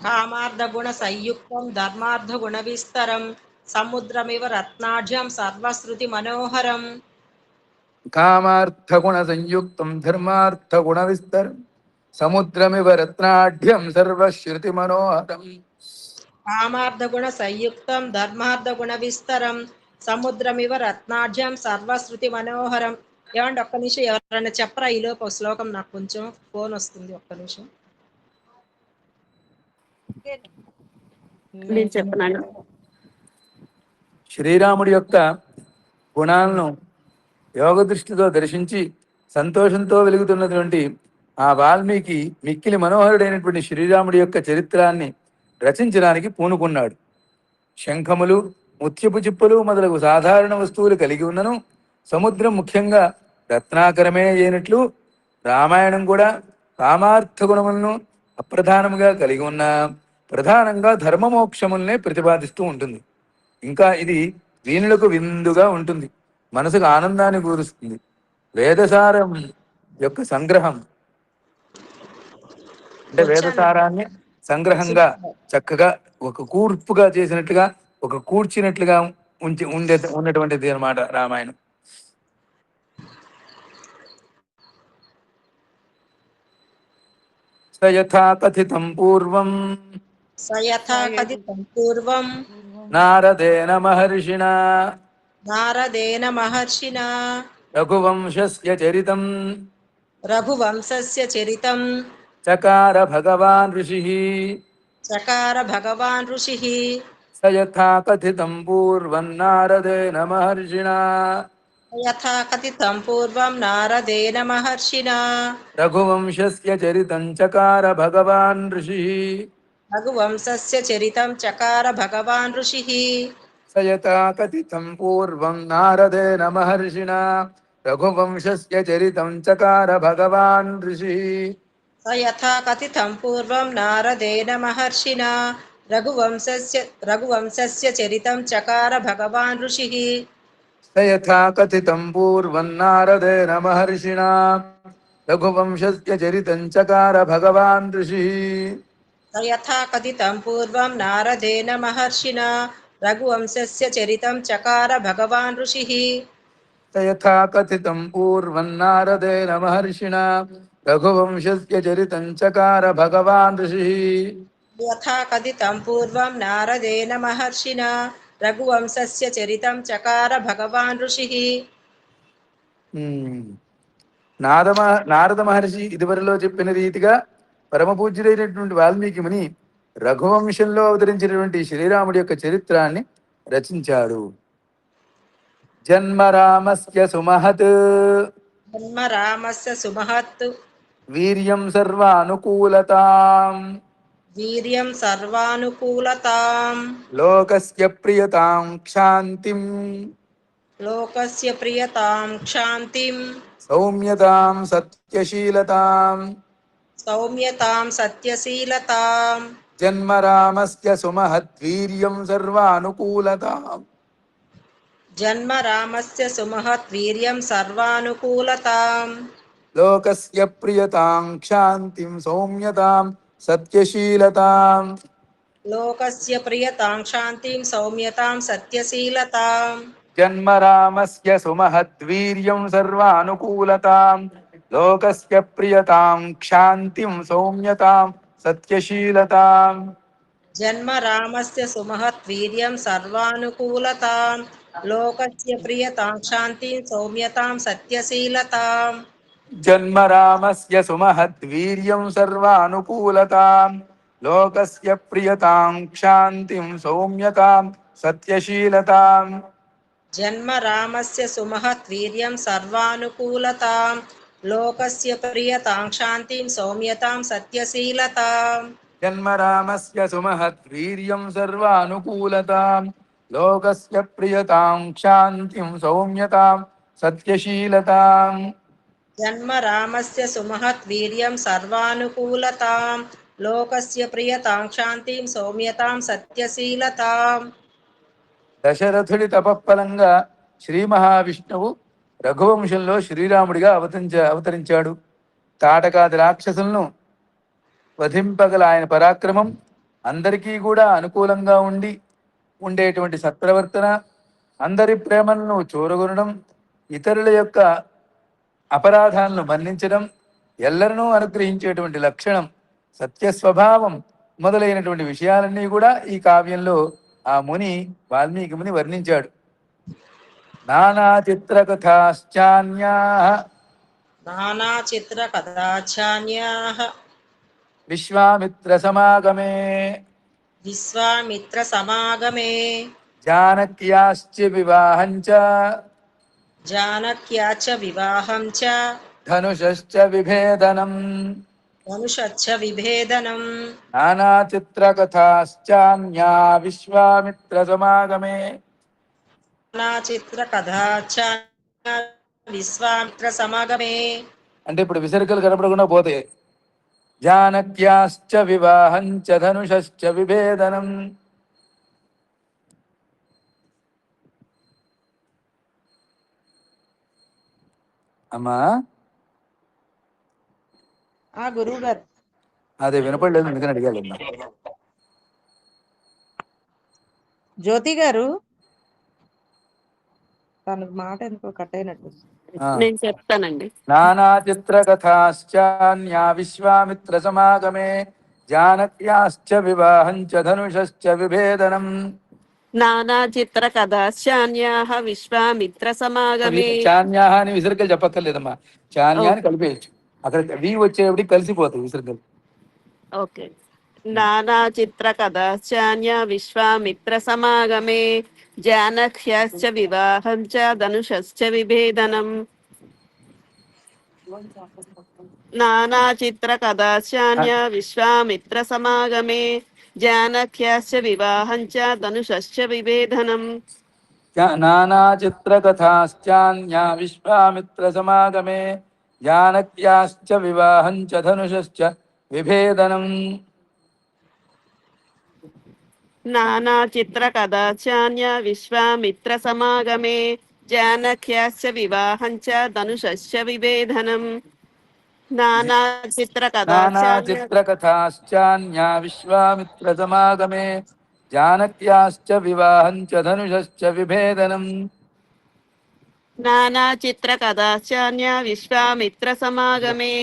కామార్థగుణ సంయుక్తం ధర్మార్థగుణ విస్తరం సముద్రమివ రత్నాఢ్యం సర్వశ్రుతి మనోహరం. కామార్థగుణ సంయుక్తం ధర్మార్థగుణ విస్తరం సముద్రమివ రత్నాఢ్యం సర్వశ్రుతి మనోహరం. కామార్థగుణ సంయుక్తం ధర్మార్థగుణ విస్తరం సముద్రమివ రత్నాఢ్యం సర్వశ్రుతి మనోహరం. ఏమండి ఒక్క నిమిషం ఎవరైనా చెప్పరా ఈ లోపు ఒక శ్లోకం, నాకు కొంచెం ఫోన్ వస్తుంది, ఒక్క నిమిషం. నేను చెప్పనాను. శ్రీరాముడి యొక్క గుణాలను యోగ దృష్టితో దర్శించి సంతోషంతో వెలుగుతున్నటువంటి ఆ వాల్మీకి మిక్కిలి మనోహరుడైనటువంటి శ్రీరాముడి యొక్క చరిత్రాన్ని రచించడానికి పూనుకున్నాడు. శంఖములు, ముత్యపు చిప్పలు మొదలగు సాధారణ వస్తువులు కలిగి ఉన్నను సముద్రం ముఖ్యంగా రత్నాకరమే అయినట్లు రామాయణం కూడా కామార్థ గుణములను అప్రధానముగా కలిగి ఉన్న ప్రధానంగా ధర్మమోక్షములనే ప్రతిపాదిస్తూ ఉంటుంది. ఇంకా ఇది వీణులకు విందుగా ఉంటుంది, మనసుకు ఆనందాన్ని కూరుస్తుంది. వేదసారం యొక్క సంగ్రహం అంటే వచ్చాను. వేదసారాన్ని సంగ్రహంగా చక్కగా ఒక కూర్పుగా చేసినట్లుగా, ఒక కూర్చినట్లుగా ఉన్నటువంటిది అన్నమాట రామాయణం. స యథా కథితం పూర్వం స యథా కథితం పూర్వం నారదేన మహర్షిణా నారదేన మహర్షినా రఘువంశస్య చరితం రఘువంశస్య చరితం చకార భగవాన్ ఋషిః. చకార భగవాన్ ఋషిః. స యథా కథితం పూర్వం నారదేన మహర్షిణా యథా కథితం పూర్వం నారదేన మహర్షినా రఘువంశస్య చరితం చకార భగవాన్ ఋషిః. రఘువంశస్య చరితం చకార భగవాన్ ఋషిః. స యథా కథితం పూర్వం నారదేన మహర్షిణా రఘువంశస్య చరితం చకార భగవాన్ ఋషిః. స యథా కథితం పూర్వం నారదేన మహర్షినా రఘువంశస్య చరితం చకార భగవాన్ ఋషిః. స యథా కథితం పూర్వం నారదేన మహర్షిణా రఘువంశస్య చరితం చకార భగవాన్ ఋషిః. స యథా కథితం పూర్వం నారదేన మహర్షినా రఘువంశస్య చరితం చకార భగవాన్ ఋషిః. స యథా కథితం పూర్వం నారదేన మహర్షిణా రఘువంశస్య చరితం చకార భగవాన్ ఋషిః. యథా కథితం పూర్వం నారదేన మహర్షినా రఘువంశస్య చరితం చకార భగవాన్ ఋషిః. నారద మహర్షి ఇదివరలో చెప్పిన రీతిగా పరమ పూజ్యుడైనటువంటి వాల్మీకి ముని రఘువంశంలో అవతరించినటువంటి శ్రీరాముడి యొక్క చరిత్రాన్ని రచించాడు. జన్మ రామస్య సుమహత్ జన్మ రామస్య సుమహత్ వీర్యం సర్వానుకూలతాం వీర్యం సర్వానుకూలతాం లోకస్య ప్రియతాం క్షాంతిం లోకస్య ప్రియతాం క్షాంతిం సౌమ్యతాం సత్యశీలతాం. సౌమ్యతాం సత్యశీలతాం. జన్మ రామస్య సుమహత్ వీర్యం సర్వానుకూలతాం జన్మ రామస్య సుమహత్ వీర్యం సర్వానుకూలతాం. లోకస్య ప్రియతాం క్షాంతిం సౌమ్యతాం సత్యశీలతాం. లోకస్య ప్రియతాం శాంతిం సౌమ్యతాం సత్యశీలతాం. జన్మ రామస్య సుమహత్ వీర్యం సర్వానుకూలతాం లోకస్య ప్రియతాం క్షాంతిం సౌమ్యతాం సత్యశీలతాం. జన్మ రామస్య సుమహత్ వీర్యం సర్వానుకూలతాం లోకస్య ప్రియతాం శాంతిం సౌమ్యతాం సత్యశీలతాం. జన్మ రామస్య సుమహత్ వీర్యం సర్వానుకూలతాం లోకస్య ప్రియతాం క్షాంతిం సౌమ్యతాం సత్యశీలతాం. జన్మ రామస్య సుమహత్ వీర్యం సర్వానుకూలతాం లోకస్య ప్రియతాం శాంతిం సౌమ్యతాం సత్యశీలతాం. జన్మ రామస్య సుమహత్ వీర్యం సర్వానుకూలతాం లోకస్య ప్రియతాం క్షాంతిం సౌమ్యతాం సత్యశీలతాం. జన్మ రామస్య సుమహత్ వీర్యం సర్వానుకూలతాం లోకస్య ప్రియతాం శాంతిం సౌమ్యతాం సత్యశీలతాం. దశరథుడి తపఫలంగా శ్రీ మహావిష్ణువు రఘువంశంలో శ్రీరాముడిగా అవతరించాడు. తాటకాది రాక్షసులను వధింపగల ఆయన పరాక్రమం, అందరికీ కూడా అనుకూలంగా ఉండేటువంటి సత్ప్రవర్తన, అందరి ప్రేమలను చూరగొనడం, ఇతరుల యొక్క అపరాధాలను మన్నించడం, ఎల్లరినూ అనుగ్రహించేటువంటి లక్షణం, సత్యస్వభావం మొదలైనటువంటి విషయాలన్నీ కూడా ఈ కావ్యంలో ఆ ముని వాల్మీకి ముని వర్ణించాడు. నానా చిత్రకథాశ్చాన్యా నానా చిత్ర కథాఛాన్యాః విశ్వామిత్ర సమాగమే విశ్వామిత్ర సమాగమే జానక్యాశ్చ వివాహంచ జానక్యాచ వివాహం చ ధనుషశ్చ విభేదనం. ధనుషచ్చ విభేదనం. నానా చిత్రకథాశ్చాన్యా విశ్వామిత్ర సమాగమే. నానా చిత్ర కథాఛాన్యా విశ్వామిత్ర సమాగమే. అంటే ఇప్పుడు విసర్గలు కనపడకుండా పోతాయి. జానక్యాశ్చ వివాహంచ ధనుషశ్చ విభేదనం. అమ్మా గురువు గారు. అదే వినపడలేదు, అందుకని అడిగాలమ్మా. జ్యోతి గారు తన మాట ఎందుకో కట్ అయినట్టు. నేను చెప్తానండి. నానా చిత్ర కథాశ్చాన్యా విశ్వామిత్ర సమాగమే జానక్యాశ్చ వివాహం చ ధనుషశ్చ విభేదనం. నానా చిత్ర కథాశ్చాన్యాః విశ్వామిత్ర సమాగమే. చాన్యాహ అని విసర్గలు చెప్పక్కర్లేదమ్మా, చాన్యా అని ఓకే కలిపేయచ్చు. అక్కడ వి వచ్చేప్పటికి కలిసిపోతాయి విసర్గలు. ఓకే. నానా చిత్ర కథాశ్చాన్య విశ్వామిత్ర సమాగమే జానక్యాశ్చ వివాహం చ ధనుషశ్చ విభేదనం. నానా చిత్ర కథాశ్చాన్య విశ్వామిత్ర సమాగమే జానక్యాశ్చ వివాహం చ ధనుషశ్చ విభేదనం. నానా చిత్ర కథాశ్చాన్యా విశ్వామిత్ర సమాగమే జానక్యాశ్చ వివాహం చ ధనుషశ్చ విభేదనం. నానా చిత్ర కథాచాన్య విశ్వామిత్ర సమాగమే జానక్యాశ్చ వివాహం చ ధనుషశ్చ విభేదనం. నానా చిత్ర నానా కథాచాన్య చిత్ర కథాశ్చాన్యా విశ్వామిత్ర సమాగమే జానక్యాశ్చ వివాహం చ ధనుషశ్చ విభేదనం. నానా చిత్ర కథాచాన్య విశ్వామిత్ర సమాగమే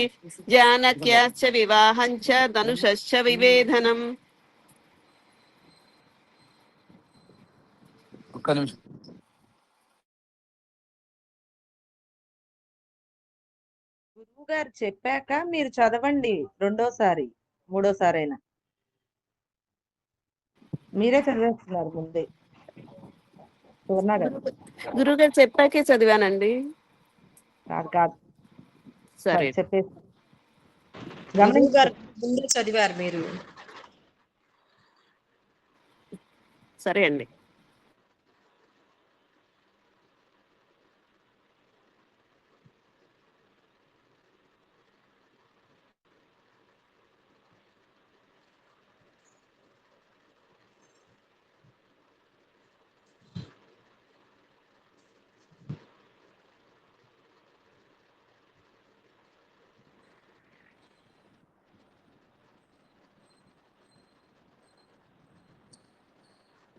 జానక్యాశ్చ వివాహం చ ధనుషశ్చ విభేదనం. ఒక్క నిమిషం. గురువు గారు చెప్పాక మీరు చదవండి రెండోసారి మూడోసారి అయినా. మీరే చదివేస్తున్నారు ముందే. పూర్ణ గారు గురుగారు చెప్పాకే చదివానండి. కాదు కాదు సరే చెప్పేసి గురువు గారు ముందే చదివారు మీరు. సరే అండి.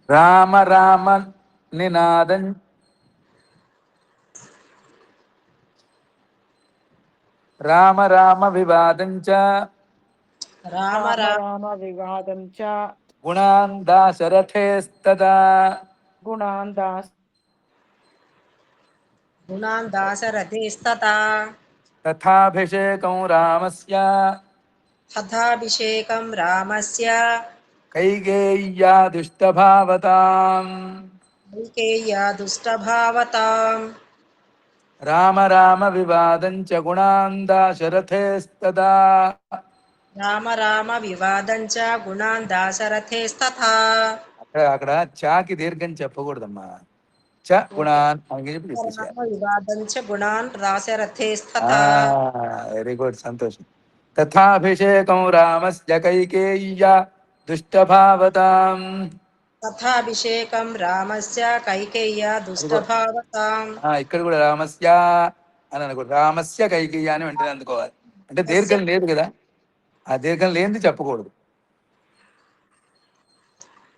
రామ రామ నినాదం రామ రామ వివాదం చ రామ రామ వివాదం చ గుణాన్ దాశరథేస్తదా గుణాన్ దాశరథేస్తతా తథాభిషేకం రామస్య తథాభిషేకం రామస్య కైకేయ్యా దుష్టభావతాం. కైకేయ్యా దుష్టభావతాం. రామ రామ వివాదం చ గుణాన్ దాశరథేస్తదా. రామ రామ వివాదం చ గుణాన్ దాశరథేస్తథా. అక్కడ చాకి దీర్ఘం చెప్పకూడదమ్మా, చ గుణాన్ అని చెప్పి తీసేయాలి. రామ వివాదం చ గుణాన్ దాశరథేస్తథా. వెరీ గుడ్, సంతోషం. తథాభిషేకం రామస్య కైకేయ్యా దుష్టభావతాం. తథాభిషేకం రామస్య కైకేయ్యా దుష్టభావతాం. ఇక్కడ కూడా రామస్య అని అనుకోండి, రామస్య కైకేయ్య అని వెంటనే అందుకోవాలి. అంటే దీర్ఘం లేదు కదా, ఆ దీర్ఘం లేనిది చెప్పకూడదు.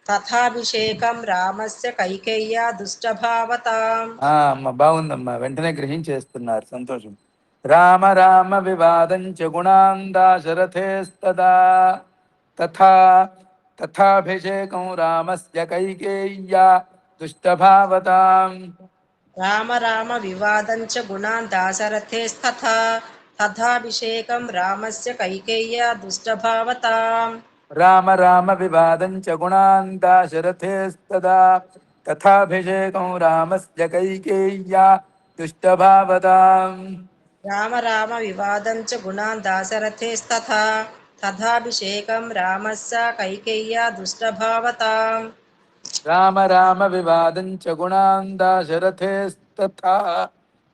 తథాభిషేకం రామస్య కైకేయ్యా దుష్టభావతాం. అమ్మ బాగుందమ్మా, వెంటనే గ్రహించేస్తున్నారు, సంతోషం. రామ రామ వివాదం చ గుణాన్ దాశరథేస్తదా. తథాభిషేకం రామస్య కైకేయ్యా దుష్టభావతాం. రామ రామ వివాదం చ గుణాన్ దాశరథేస్తథా. తథాభిషేకం రామస్య కైకేయ్యా దుష్టభావతాం. రామ రామ వివాదం చ గుణాన్ దాశరథేస్తదా. తథాభిషేకం రామస్య కైకేయ్యా దుష్టభావతాం. రామ రామ వివాదం చ గుణాన్ దాశరథేస్తథా. తథాభిషేకం రామస్య కైకేయ్యా దుష్టభావతాం. రామ రామ వివాదం చ గుణాన్ దాశరథేస్తథా.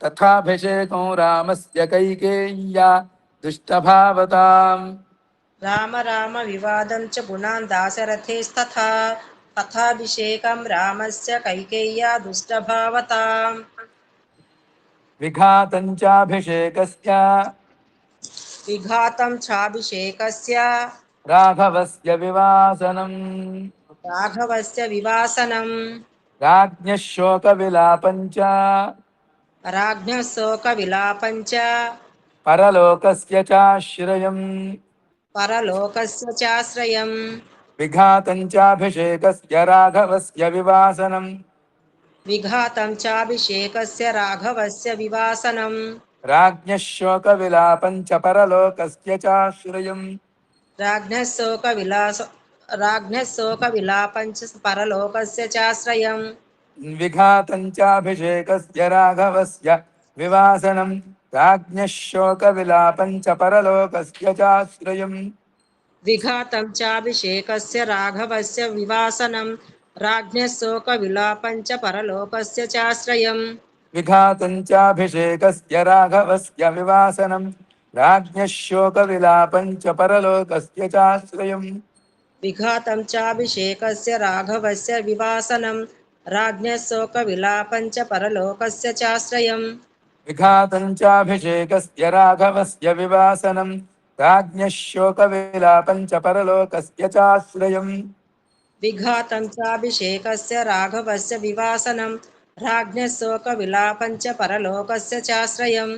తథాభిషేకం రామస్య కైకేయ్యా దుష్టభావతాం. రామ రామ వివాదం చ గుణాన్ దాశరథేస్తథా. తథాభిషేకం రామస్య కైకేయ్యా దుష్టభావతాం. విఘాతం చాభిషేకస్య విఘాతం చాభిషేకస్య రాఘవస్య వివాసనం రాఘవస్య వివాసనం రాజ్ఞః శోక విలాపంచ రాజ్ఞः శోక విలాపంచ పరలోకస్య చాశ్రయం పరలోకస్య చాశ్రయం విఘాతం చాభిషేకస్య రాఘవస్య వివాసనం విఘాతం చాభిషేకస్య రాఘవస్య వివాసనం రాజ్ఞః శోక విలాపంచ పరలోకస్య చాశ్రయం రాజ్ఞः శోక విలాపంచ పరలోకస్య చాశ్రయం విఘాతం చాభిషేకస్య రాఘవస్య వివాసనం రాజ్ఞః శోక విలాపంచ పరలోకస్య చాశ్రయం విఘాతం చాభిషేకస్య రాఘవస్య వివాసనం రాజ్ఞः శోక విలాపంచ పరలోకస్య చాశ్రయం విఘాతం చాభిషేకస్య రాఘవస్య వివాసనం రాజ్ఞః శోక విలాపంచ పరలోకస్య చాశ్రయం విఘాతం చాభిషేకస్య రాఘవస్య వివాసనం రాజ్ఞः శోక విలాపంచ పరలోకస్య చాశ్రయం విఘాతం చాభిషేకస్య రాఘవస్య వివాసనం రాజ్ఞః శోక విలాపంచ పరలోకస్య చాశ్రయం విఘాతం చాభిషేకస్య రాఘవస్య వివాసనం రాజ్ఞः శోక విలాపంచ పరలోకస్య చాశ్రయం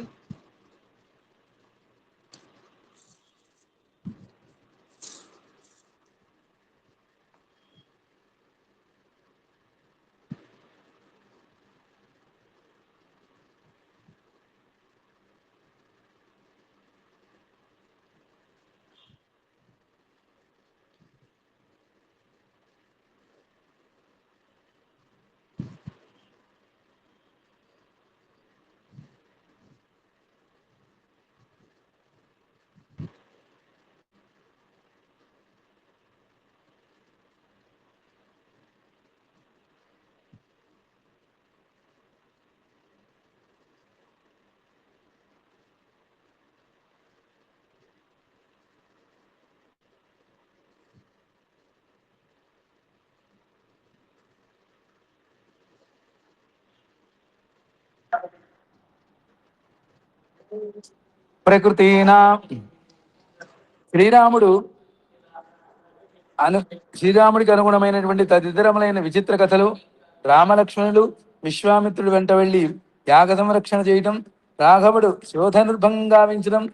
ప్రకృతినా శ్రీరాముడు శ్రీరాముడికి అనుగుణమైనటువంటి తదితరములైన విచిత్ర కథలు, రామలక్ష్మణులు విశ్వామిత్రుడు వెంట వెళ్ళి యాగ సంరక్షణ చేయటం, రాఘవుడు శోధనుర్భంగం గావించడం,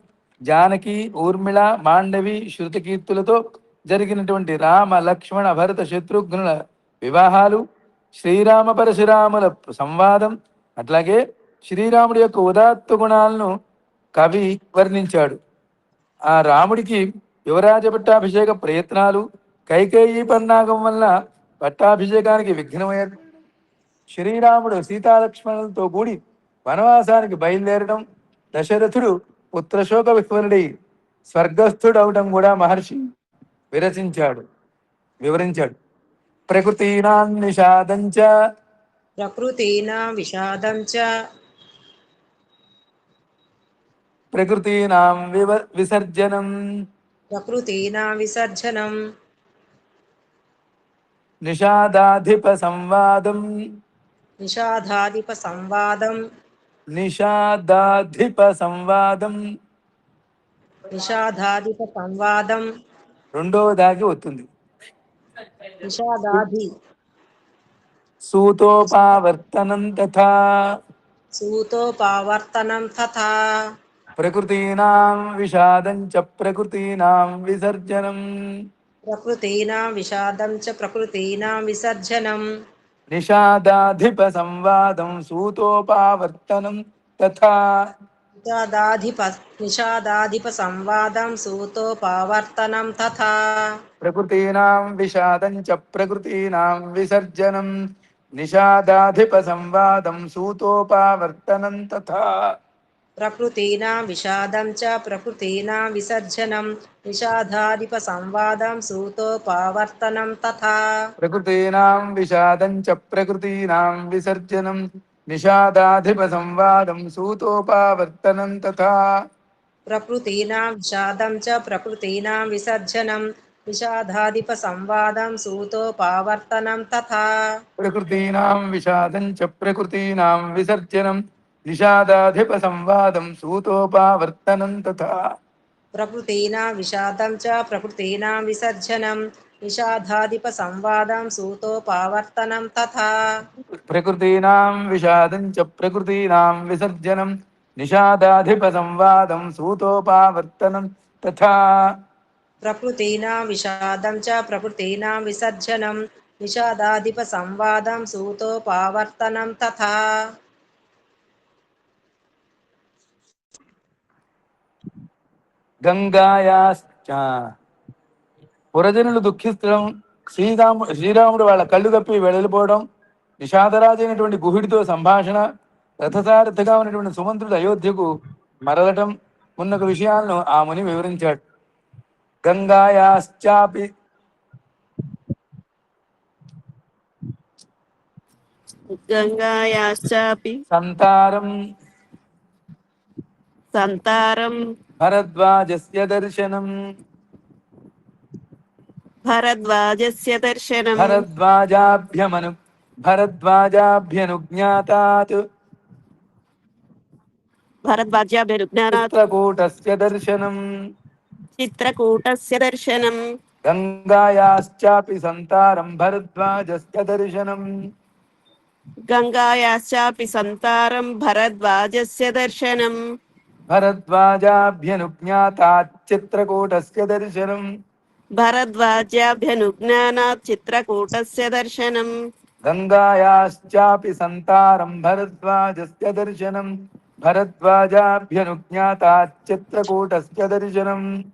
జానకి ఊర్మిళ మాండవి శృతకీర్తులతో జరిగినటువంటి రామ లక్ష్మణ భరత శత్రుఘ్నుల వివాహాలు, శ్రీరామ పరశురాముల సంవాదం, అట్లాగే శ్రీరాముడి యొక్క ఉదాత్త గుణాలను కవి వర్ణించాడు. ఆ రాముడికి యువరాజ పట్టాభిషేక ప్రయత్నాలు, కైకేయి పన్నాగం వల్ల పట్టాభిషేకానికి విఘ్నమయ్యారు. శ్రీరాముడు సీతాలక్ష్మణులతో కూడి వనవాసానికి బయలుదేరడం, దశరథుడు పుత్రశోక విహ్వలుడై స్వర్గస్థుడవడం కూడా మహర్షి వివరించాడు. ప్రకృతీనాం నిషాదంచ ప్రకృతీనాం విషాదం చ ప్రకృతీనాం విసర్జనం ప్రకృతీనాం విసర్జనం నిషాదాధిప సంవాదం నిషాదాధిప సంవాదం నిషాదాధిప సంవాదం నిషాదాధిప సంవాదం రెండో దాగి వస్తుంది. నిషాదాధి సూతోపావర్తనం తథా సూతోపావర్తనం తథా ప్రకృతీనాం విషాదం చ ప్రకృతీనాం విసర్జనం ప్రకృతీనాం విషాదం చ ప్రకృతీనాం విసర్జనం నిషాదాధిప సంవాదం సూతోపావర్తనం తథా నిషాదాధిప సంవాదం సూతోపావర్తనం తథా ప్రకృతీనాం విషాదం చ ప్రకృతీనాం విసర్జనం నిషాదాధిప సంవాదం సూతోపావర్తనం తథా ప్రకృతీనాం విషాదం చ ప్రకృతీనాం విసర్జనం నిషాదాధిప సంవాదం సూతోపావర్తనం తథా ప్రకృతీనాం విషాదం చ ప్రకృతీనాం విసర్జనం నిషాదాధిప సంవాదం సూతోపావర్తనం తథా ప్రకృతీనాం విషాదం చ ప్రకృతీనాం విసర్జనం నిషాదాధిప సంవాదం సూతోపావర్తనం తథా ప్రకృతీనాం విషాదం చ ప్రకృతీనాం విసర్జనం నిషాదాధిప సంవాదం సూతోపావర్తనం తథా. ప్రకృతీనాం విషాదం చ ప్రకృతీనాం విసర్జనం నిషాదాధిప సంవాదం సూతోపావర్తనం తథా. ప్రకృతీనాం విషాదం చ ప్రకృతీనాం విసర్జనం నిషాదాధిప సంవాదం సూతోపావర్తనం తథా. ప్రకృతీనాం విషాదం చ ప్రకృతీనాం విసర్జనం నిషాదాధిప సంవాదం సూతోపావర్తనం తథా. గంగాయాశ్చ పురజనులు దుఃఖిస్తడం, శ్రీరాముడు వాళ్ళ కళ్ళు కప్పి వెళ్ళిపోవడం, నిషాదరాజు అయినటువంటి గుహుడితో సంభాషణ, రథసారథిగా ఉన్నటువంటి సుమంత్రుడు అయోధ్యకు మరలటం మున్నగు విషయాలను ఆ ముని వివరించాడు. గంగాయాశ్చాపి గంగాయాశ్చాపి సంతారం సంతారం భరద్వాజస్య దర్శనం. భరద్వాజస్య దర్శనం భరద్వాజాభ్యనుజ్ఞాతాత్ భరద్వాజ్యాభిరుజ్ఞానాత్ చిత్రకూటస్య దర్శనం. చిత్రకూటస్య దర్శనం. గంగాయాశ్చాపి సంతారం భరద్వాజస్య దర్శనం. గంగాయాశ్చాపి సంతారం భరద్వాజస్య దర్శనం. భరద్వాజాభ్యనుజ్ఞాతాత్ చిత్రకూటస్య దర్శనం. భరద్వాజ్యాభ్యనుజ్ఞానాత్ చిత్రకూటస్య దర్శనం. గంగాయాశ్చాపి సంతారం భరద్వాజస్య దర్శనం. భరద్వాజాభ్యనుజ్ఞాతాత్ చిత్రకూటస్య దర్శనం.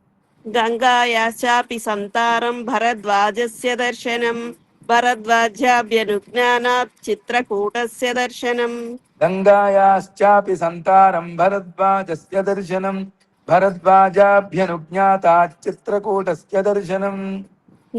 గంగాయాశ్చాపి సంతారం భరద్వాజస్య దర్శనం. భరద్వాజ్యాభ్యనుజ్ఞానాత్ చిత్రకూటస్య దర్శనం. గంగాయాశ్చాపి సంతారం భరద్వాజస్య దర్శనం. భరద్వాజాభ్యనుజ్ఞాతాత్ చిత్రకూటస్య దర్శనం.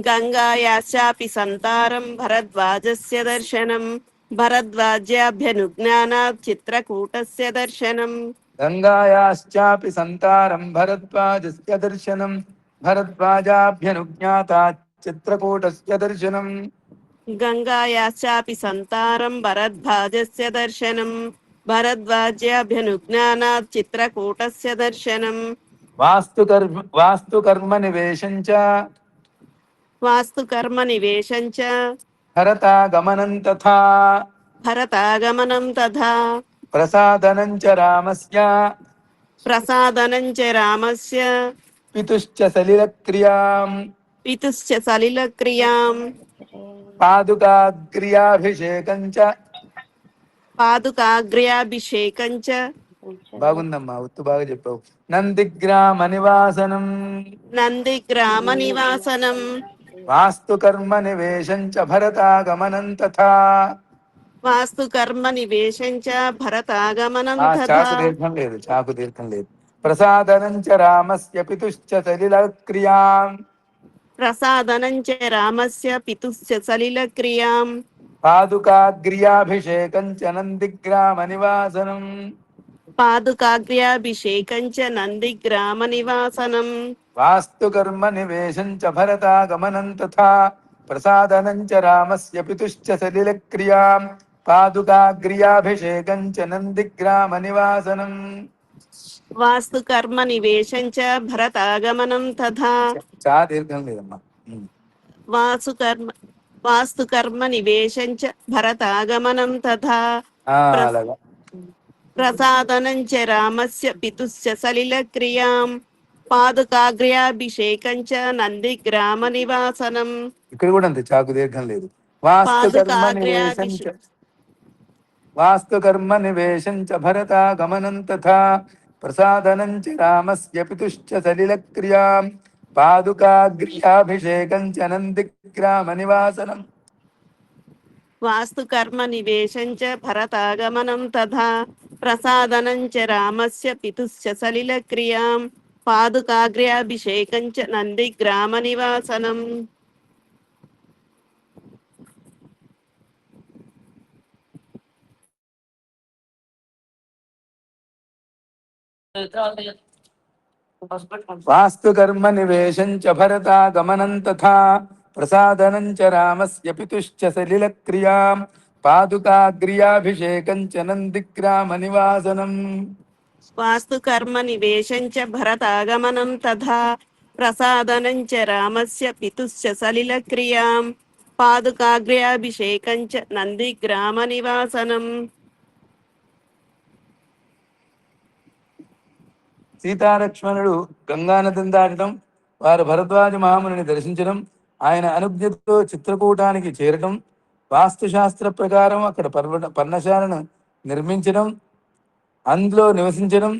గంగాయాశ్చాపి సంతారం భరద్వాజస్య దర్శనం. భరద్వాజ్యాభ్యనుజ్ఞానాత్ చిత్రకూటస్య దర్శనం. గంగాయాశ్చాపి సంతారం భరద్వాజస్య దర్శనం. భరద్వాజాభ్యనుజ్ఞాతాత్ చిత్రకూటస్య దర్శనం. గంగాయాశ్చాపి సంతారం భరద్వాజస్య దర్శనం. భరద్వాజ్యాభ్యనుజ్ఞానాత్ చిత్రకూటస్య దర్శనం. వాస్తుకర్మ నివేశం చ వాస్తుకర్మ నివేశం చ భరతాగమనం తథా. భరతాగమనం తథా. ప్రసాదనం చ రామస్య ప్రసాదనం చ రామస్య పితుశ్చ సలిలక్రియాం. పితుశ్చ సలిలక్రియాం. పాదుకాగ్ర్యాభిషేకం చ. పాదుకాగ్ర్యాభిషేకం చ. బాగుందమ్మా, ఉత్తు బాగా చెప్పావు. నందిగ్రామ నివాసనం. నందిగ్రామ నివాసనం. వాస్తుకర్మ నివేశం చ భరతాగమనం తథా. వాస్తుకర్మ నివేశం చ భరతాగమనం తథా. చాకు దీర్ఘం లేదు, చాకు దీర్ఘం లేదు. ప్రసాదనం చ రామస్య పితుశ్చ సలిలక్రియాం. ప్రసాదనం చ రామస్య పితుశ్చ సలిలక్రియాం. పాదుకాగ్ర్యాభిషేకం చ నందిగ్రామ నివాసనం. పాదుకాగ్ర్యాభిషేకం చ నందిగ్రామ నివాసనం. వాస్తుకర్మ నివేశం చ భరతాగమనం తథా. ప్రసాదనం చ రామస్య పితుశ్చ సలిలక్రియాం. పాదుకాగ్ర్యాభిషేకం చ నందిగ్రామ నివాసనం. వాస్తుకర్మ నివేశం చ భరతాగమనం తథా. చా దీర్ఘం లేదమ్మా. వాస్తుకర్మ నివేశం చ భరతాగమనం తథా. అలాగా. ప్రసాదనం చ రామస్య పితుశ్చ సలిలక్రియాం. పాదుకాగ్ర్యాభిషేకం చ నందిగ్రామ నివాసనం. ఇక్కడ కూడా అంతే, చాకు దీర్ఘం లేదు. వాస్తుకర్మ నివేశం చ భరతాగమనం తథా. ప్రసాదనం చ రామస్య పితుశ్చ సలిలక్రియాం. పాదుకాగ్ర్యాభిషేకం చ నందిగ్రామ నివాసనం. వాస్తుకర్మ నివేశం చ భరతాగమనం తథా. ప్రసాదనం చ రామస్య పితుశ్చ సలిలక్రియాం. పాదుకాగ్ర్యాభిషేకం చ నందిగ్రామ నివాసనం. వాస్తుకర్మ నివేశం చ భరతాగమనం తథా. ప్రసాదనం చ రామస్య పితుశ్చ సలిలక్రియాం. పాదుకాగ్ర్యాభిషేకం చ నందిగ్రామ నివాసనం. వాస్తు కర్మ నివేశం చ భరతాగమనం తథా ప్రసాదనం చ రామస్య పితుశ్చ సలిల క్రియాం పాదుకాగ్ర్యాభిషేకం చ నందిగ్రామ నివాసనం. సీతాలక్ష్మణుడు గంగానదిని దాటడం, వారు భరద్వాజ మహామునిని దర్శించడం, ఆయన అనుజ్ఞతో చిత్రకూటానికి చేరటం, వాస్తుశాస్త్ర ప్రకారం అక్కడ పర్ణశాలను నిర్మించడం, అందులో నివసించడం,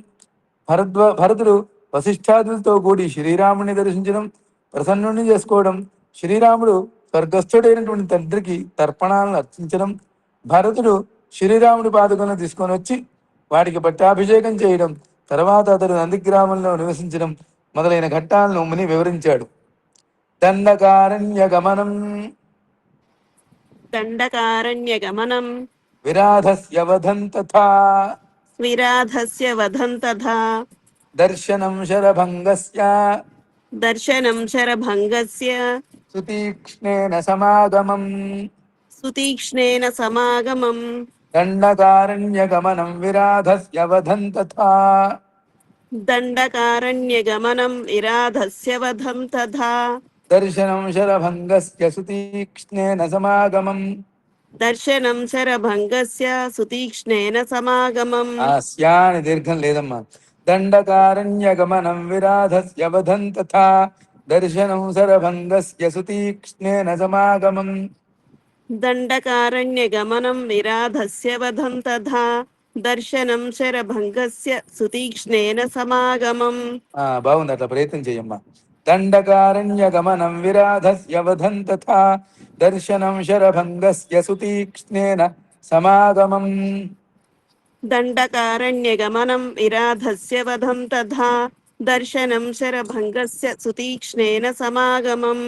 భరతుడు వశిష్ఠాదులతో కూడి శ్రీరాముని దర్శించడం, ప్రసన్నుని చేసుకోవడం, శ్రీరాముడు స్వర్గస్థుడైనటువంటి తండ్రికి తర్పణాలను అర్చించడం, భరతుడు శ్రీరాముడి పాదుకలను తీసుకొని వచ్చి వాటికి పట్టాభిషేకం చేయడం, తర్వాత అతడు నందిగ్రామంలో నివసించడం మొదలైన ఘట్టాలను ముని వివరించాడు. దండకారణ్యగమనం దండకారణ్యగమనం విరాధస్య వధం తథా విరాధస్య వధం తథా దర్శనం శరభంగస్య దర్శనం శరభంగస్య సుతీక్ష్ణేన సమాగమం. సుతీక్ష్ణేన సమాగమం. దండకారణ్యగమనం విరాధస్య వధం తథా దండకారణ్యగమనం విరాధస్య వధం తథా దర్శనం శరభంగస్య సుతీక్ష్ణేన సమాగమం. దర్శనం శరభంగస్య సుతీక్ష్ణేన సమాగమం. స్యాని దీర్ఘం లేదమ్మా. దండకారణ్యగమనం విరాధస్య వధం తథా దర్శనం శరభంగస్య సుతీక్ష్ణేన సమాగమం. దండకారణ్యగమనం విరాధస్య వధం తథా దర్శనం శరభంగస్య సుతీక్ష్ణేన సమాగమం. బాగుంది, అట్లా ప్రయత్నం చేయమ్మా. దండకారణ్యగమనం విరాధస్య వధం తథా దర్శనం శరభంగస్య సుతీక్ష్ణేన సమాగమం. దండకారణ్యగమనం విరాధస్య వధం తథా దర్శనం శరభంగస్య సుతీక్ష్ణేన సమాగమం.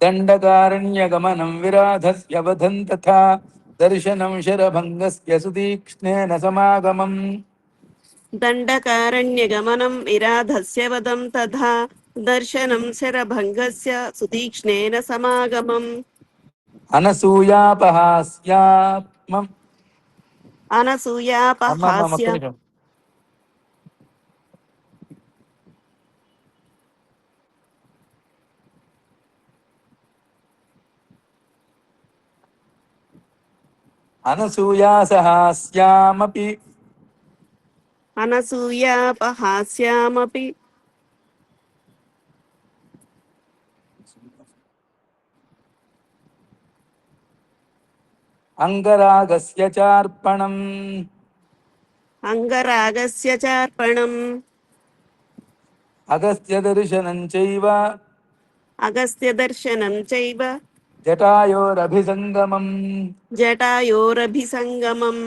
దండకారణ్యగమనం విరాధస్య వధం తథా దర్శనం శరభంగస్య సుతీక్ష్ణేన సమాగమం. దండకారణ్యగమనం విరాధస్య వధం తథా దర్శనం శరభంగస్య సుతీక్ష్ణేన సమాగమం. అనసూయాపహాస్యాత్మం అనసూయాపహాస్య అనసూయాసహాస్యామపి అనసూయాపహాస్యామపి అంగరాగస్య చార్పణం అంగరాగస్య చార్పణం అగస్త్య దర్శనం చైవ అగస్త్య దర్శనం చైవ జటాయోరభిసంగమం. జటాయోరభిసంగమం.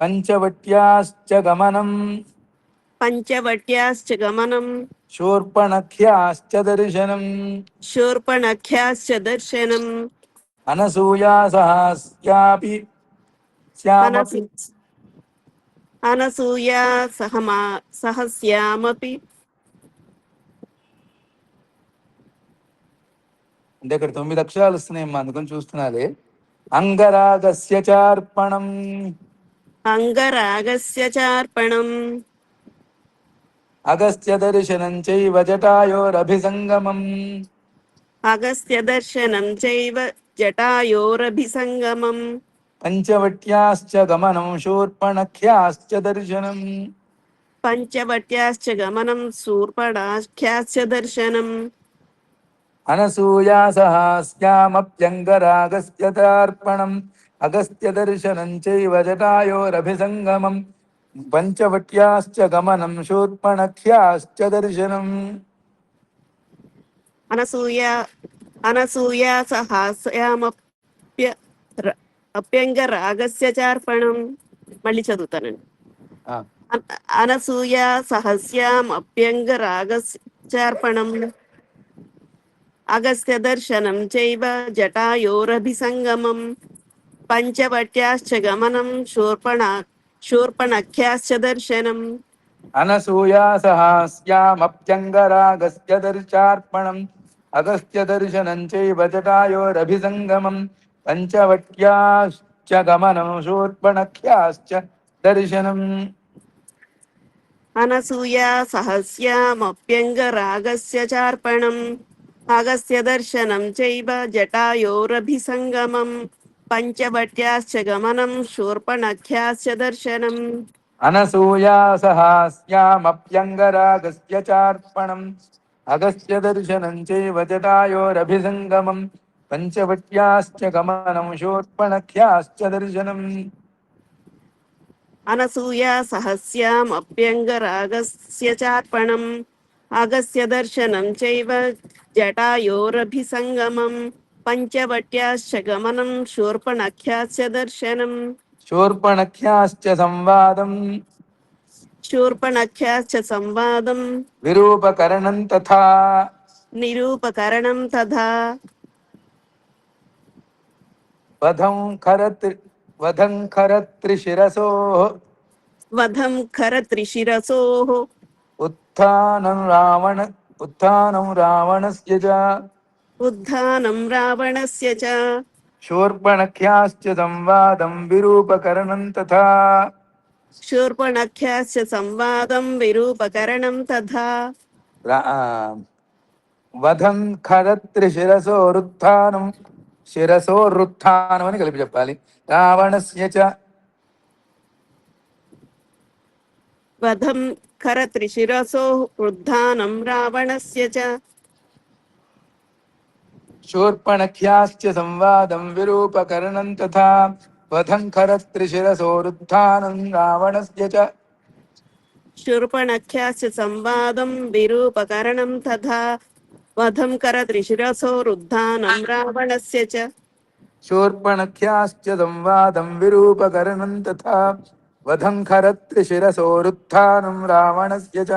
పంచవట్యాశ్చ గమనం పంచవట్యాశ్చ గమనం శూర్పణఖ్యాశ్చ దర్శనం. శూర్పణఖ్యాశ్చ దర్శనం. అనసూయాసహాస్యాపి శ్యామపి అనసూయా సహస్యామపి. అంటే ఇక్కడ 9 అక్షరాలు వస్తున్నాయమ్మా, అందుకని చూస్తున్నాలే. అంగరాగస్య చార్పణం అంగరాగస్య చార్పణం అగస్త్య దర్శనం చైవ జటాయోరభిసంగమం. అగస్త్య దర్శనం చైవ జటాయోరభిసంగమం. పంచవట్యాశ్చ గమనం శూర్పణఖ్యాశ్చ దర్శనం. పంచవట్యాశ్చ గమనం శూర్పణాఖ్యాశ్చ దర్శనం. అనసూయాసహాస్యామప్యంగరాగస్య చార్పణం అగస్త్య దర్శనం చైవ జటాయోరభిసంగమం. పంచవట్యాశ్చ గమనం శూర్పణఖ్యాశ్చ దర్శనం. అనసూయా సహాస్యామప్య అప్యంగరాగస్య చార్పణం. మళ్ళీ చదువుతానండి. అనసూయా సహస్యాం అప్యంగరాగస్య చార్పణం అగస్త్య దర్శనం చైవ జటాయోరభిసంగమం. పంచవట్యాశ్చ గమనం శూర్పణఖ్యాశ్చ దర్శనం. అనసూయాసహాస్యామప్యంగరాగస్య దర్శార్పణం అగస్త్య దర్శనం చైవ జటాయోరభిసంగమం. పంచవట్యాశ్చ గమనం శూర్పణఖ్యాశ్చ దర్శనం. అనసూయా సహస్యామప్యంగరాగస్య చార్పణం అగస్య దర్శనం చైవ జటాయోరభిసంగమం పంచవట్యాశ్చ గమనం శూర్పణఖ్యాశ్చ దర్శనం. అనసూయా సహాస్యామప్యంగరాగస్య చార్పణం అగస్త్య దర్శనం చైవ జటాయోరభిసంగమం పంచవట్యాశ్చ గమనం శూర్పణఖ్యాశ్చ దర్శనం. అనసూయా సహస్యామప్యంగరాగస్య చార్పణం అగస్య దర్శనం చైవ జటాయోరభిసంగమం పంచవట్యాశ్చ గమనం శూర్పణఖ్యాశ్చ దర్శనం. శూర్పణఖ్యాశ్చ సంవాదం శూర్పణఖ్యాశ్చ సంవాదం విరూపకరణం తథా. నిరూపకరణం తథా. వధం ఖరత్రిశిరసో వధం ఖరత్రిశిరసోః ఉత్థానం రావణస్య చ. ఉద్ధానం రావణస్య చ. శూర్పణఖ్యాశ్చ సంవాదం విరూపకరణం తథా. శూర్పణఖ్యాశ్చ సంవాదం విరూపకరణం తథా. వధం ఖరత్రిశిరసోరుత్థానం శిరసోరుత్థానం అని కలిపి చెప్పాలి. రావణస్య చ. వధం ఖరత్రిశిరసోః ఉద్ధానం రావణస్య చ. శూర్పణఖ్యాశ్చ సంవాదం విరూపకరణం తథా. వధం ఖరత్రిశిరసోరుత్థానం రావణస్య చ. శూర్పణఖ్యాశ్చ సంవాదం విరూపకరణం తథా. వధం ఖరత్రిశిరసోరుద్ధానం రావణస్య చ. శూర్పణఖ్యాశ్చ సంవాదం విరూపకరణం తథా. వధం ఖరత్రిశిరసోరుత్థానం రావణస్య చ.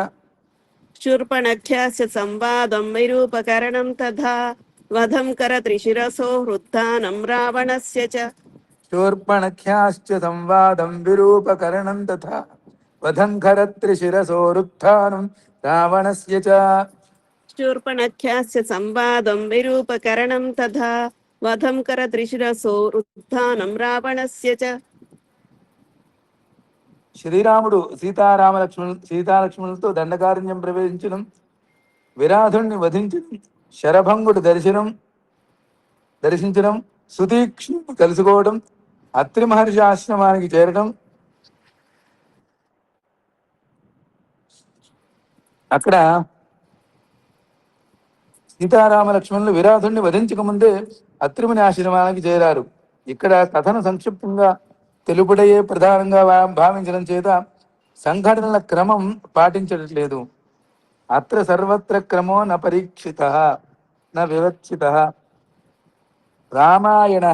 శూర్పణఖ్యాశ్చ సంవాదం విరూపకరణం తథా. వధం ఖరత్రిశిరసోరుద్ధానం రావణస్య చ. శూర్పణఖ్యాశ్చ సంవాదం విరూపకరణం తథా. వధం ఖరత్రిశిరసోరుత్థానం రావణస్య చ. శూర్పణఖ్యాశ్చ సంవాదం విరూపకరణం తథా. వధం ఖరత్రిశిరసోరుత్థానం రావణస్య చ. శ్రీరాముడు సీతాలక్ష్మణులతో దండకారణ్యం ప్రవేశించడం, విరాధుణ్ణి వధించడం, శరభంగుడు దర్శించడం, సుతీక్ష్ణుడు కలుసుకోవడం, అత్రి మహర్షి ఆశ్రమానికి చేరడం, అక్కడ సీతారామ లక్ష్మణులు విరాధుణ్ణి వధించక ముందే అత్రిముని ఆశ్రమానికి చేరారు. ఇక్కడ కథను సంక్షిప్తంగా తెలుపుడయే ప్రధానంగా భావించడం చేత సంఘటనల క్రమం పాటించట్లేదు. అత్ర సర్వత్ర క్రమో న పరీక్షిత న వివక్షిత. రామాయణ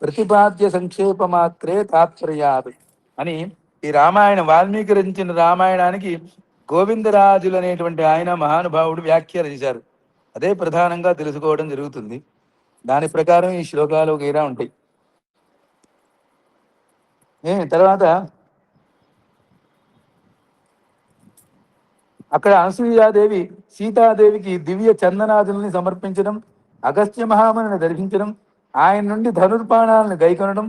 ప్రతిపాద్య సంక్షేపమాత్రే తాత్పర్యాత్ అని ఈ వాల్మీకి రచించిన రామాయణానికి గోవిందరాజులు అనేటువంటి ఆయన మహానుభావుడు వ్యాఖ్య రచించారు. అదే ప్రధానంగా తెలుసుకోవడం జరుగుతుంది. దాని ప్రకారం ఈ శ్లోకాలు ఒకేలా ఉంటాయి. తర్వాత అక్కడ అనసూయాదేవి సీతాదేవికి దివ్య చందనాదుల్ని సమర్పించడం, అగస్త్య మహాముని దర్శించడం, ఆయన నుండి ధనుర్బాణాలను గైకొనడం,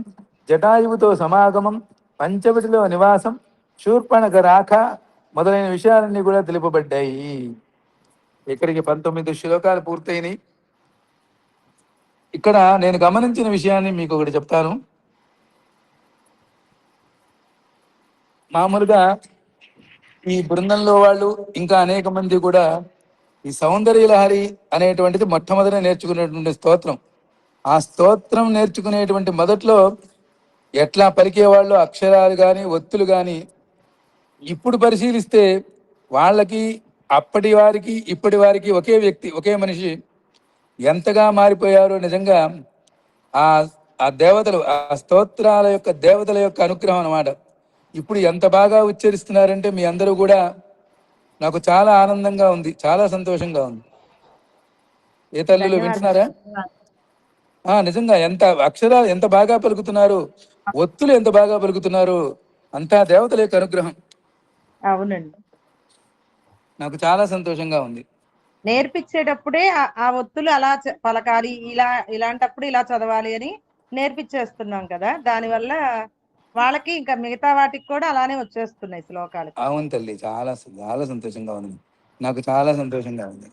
జటాయువుతో సమాగమం, పంచవటిలో నివాసం, శూర్పణఖ రాఖ మొదలైన విషయాలన్నీ కూడా తెలుపబడ్డాయి. ఇక్కడికి 19 శ్లోకాలు పూర్తయినాయి. ఇక్కడ నేను గమనించిన విషయాన్ని మీకు ఒకటి చెప్తాను. మామూలుగా ఈ బృందంలో వాళ్ళు ఇంకా అనేక మంది కూడా ఈ సౌందర్య లహరి అనేటువంటిది మొట్టమొదట నేర్చుకునేటువంటి స్తోత్రం. ఆ స్తోత్రం నేర్చుకునేటువంటి మొదట్లో ఎట్లా పలికేవాళ్ళు అక్షరాలు కానీ ఒత్తులు కానీ ఇప్పుడు పరిశీలిస్తే వాళ్ళకి అప్పటి వారికి ఇప్పటి వారికి ఒకే వ్యక్తి ఒకే మనిషి ఎంతగా మారిపోయారో నిజంగా ఆ దేవతలు ఆ స్తోత్రాల యొక్క దేవతల యొక్క అనుగ్రహం అన్నమాట. ఇప్పుడు ఎంత బాగా ఉచ్చరిస్తున్నారంటే మీ అందరూ కూడా నాకు చాలా ఆనందంగా ఉంది, చాలా సంతోషంగా ఉంది. ఏ తల్లులు వింటున్నారా? నిజంగా ఎంత అక్షరాలు ఎంత బాగా పలుకుతున్నారు, ఒత్తులు ఎంత బాగా పలుకుతున్నారు, అంతా దేవతల యొక్క అనుగ్రహం. అవునండి, నాకు చాలా సంతోషంగా ఉంది. నేర్పించేటప్పుడే ఆ ఒత్తులు అలా పలకాలి, ఇలాంటప్పుడు ఇలా చదవాలి అని నేర్పించేస్తున్నాం కదా, దానివల్ల వాళ్ళకి ఇంకా మిగతా వాటికి కూడా అలానే వచ్చేస్తున్నాయి శ్లోకాలు. అవును తల్లి, చాలా చాలా సంతోషంగా ఉంది, నాకు చాలా సంతోషంగా ఉంది.